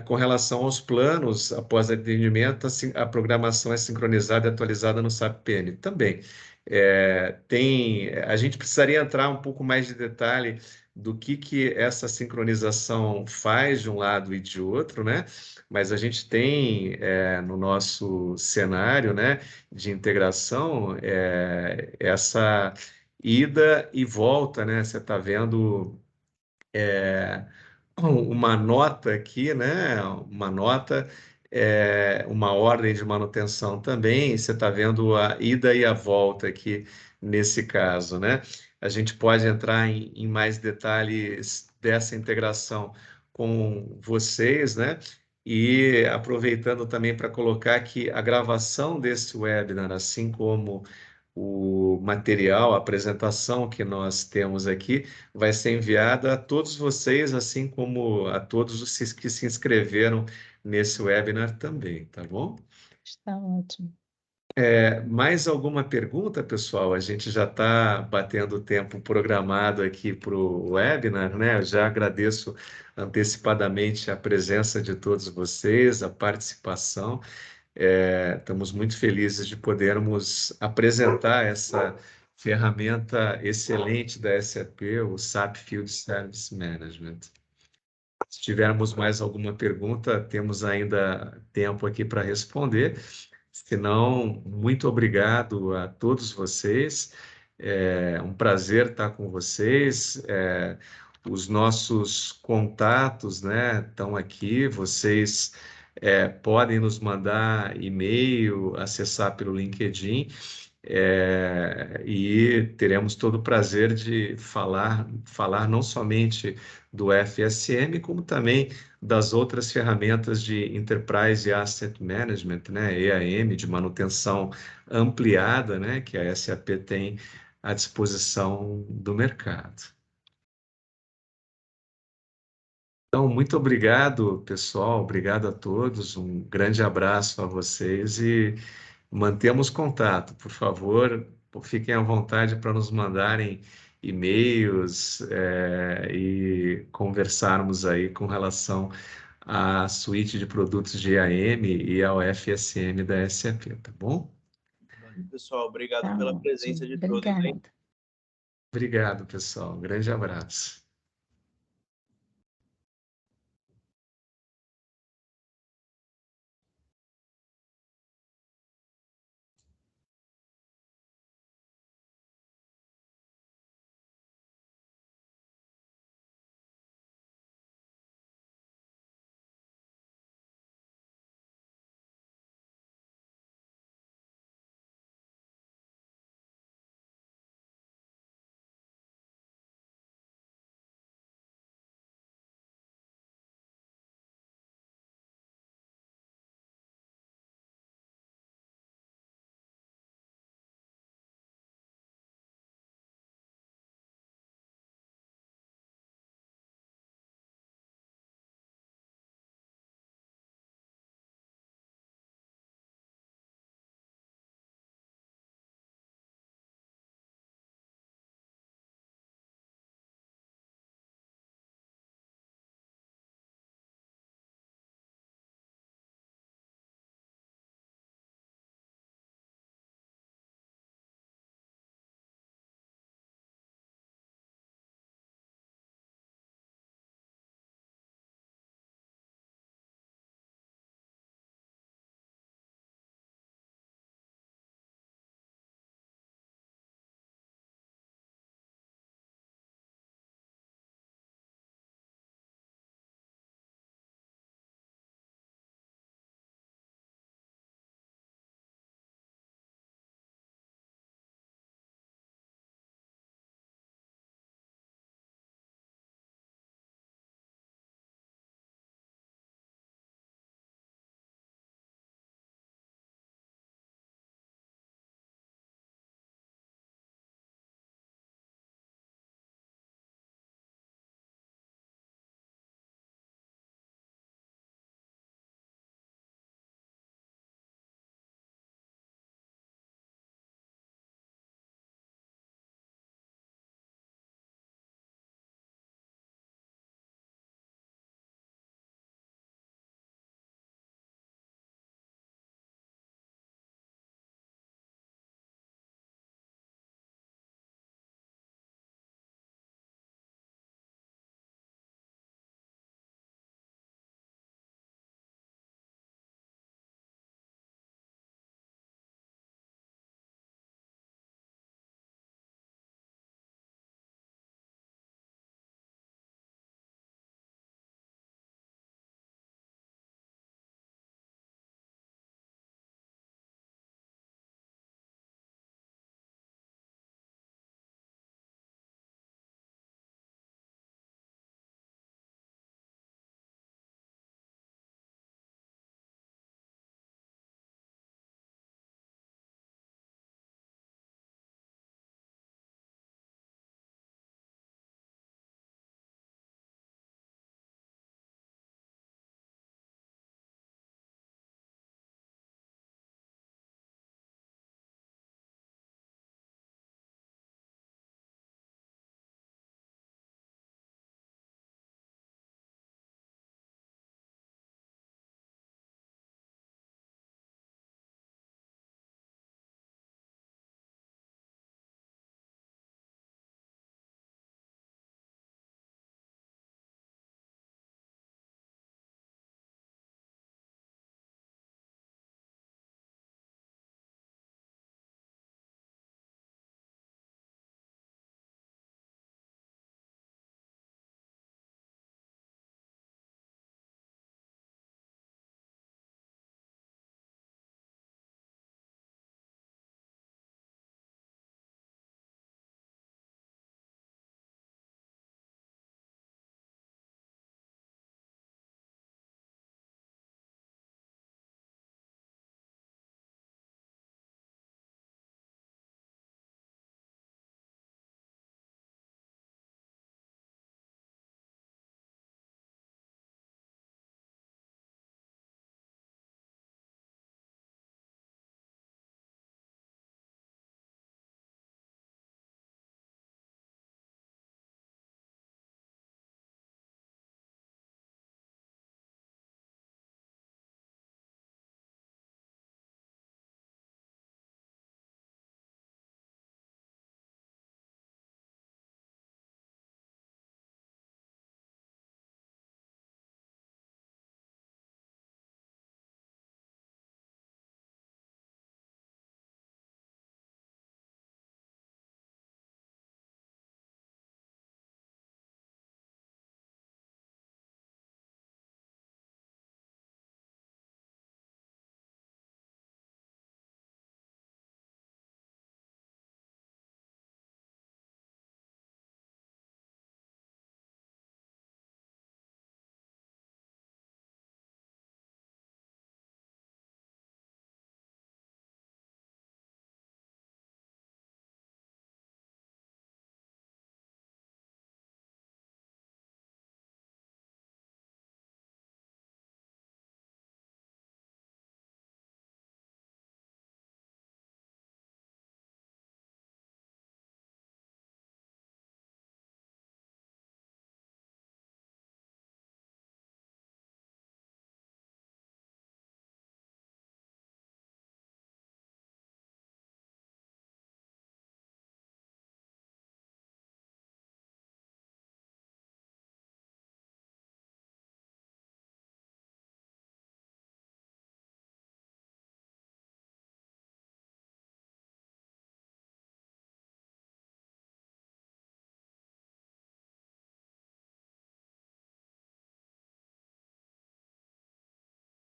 Com relação aos planos, após atendimento, a programação é sincronizada e atualizada no SAP PN também. A gente precisaria entrar um pouco mais de detalhe do que essa sincronização faz de um lado e de outro, né? Mas a gente tem no nosso cenário, né, de integração, essa ida e volta, né? Você está vendo uma nota aqui, né? Uma nota, uma ordem de manutenção também. Você está vendo a ida e a volta aqui nesse caso, né? A gente pode entrar em mais detalhes dessa integração com vocês, né? E aproveitando também para colocar que a gravação desse webinar, assim como o material, a apresentação que nós temos aqui, vai ser enviada a todos vocês, assim como a todos os que se inscreveram nesse webinar também, tá bom? Está ótimo. Mais alguma pergunta, pessoal? A gente já está batendo o tempo programado aqui para o webinar, né? Eu já agradeço antecipadamente a presença de todos vocês, a participação. Estamos muito felizes de podermos apresentar essa ferramenta excelente da SAP, o SAP Field Service Management. Se tivermos mais alguma pergunta, temos ainda tempo aqui para responder. Se não, muito obrigado a todos vocês. É um prazer estar com vocês. Os nossos contatos, né, estão aqui. Vocês podem nos mandar e-mail, acessar pelo LinkedIn, e teremos todo o prazer de falar não somente do FSM, como também das outras ferramentas de Enterprise Asset Management, né, EAM, de manutenção ampliada, né, que a SAP tem à disposição do mercado. Então, muito obrigado, pessoal, obrigado a todos, um grande abraço a vocês e mantemos contato, por favor, fiquem à vontade para nos mandarem e-mails, e conversarmos aí com relação à suíte de produtos de EAM e ao FSM da SAP, tá bom? Pessoal, obrigado Tá pela ótimo. presença de todos, hein? Obrigada. Obrigado, pessoal. Um grande abraço.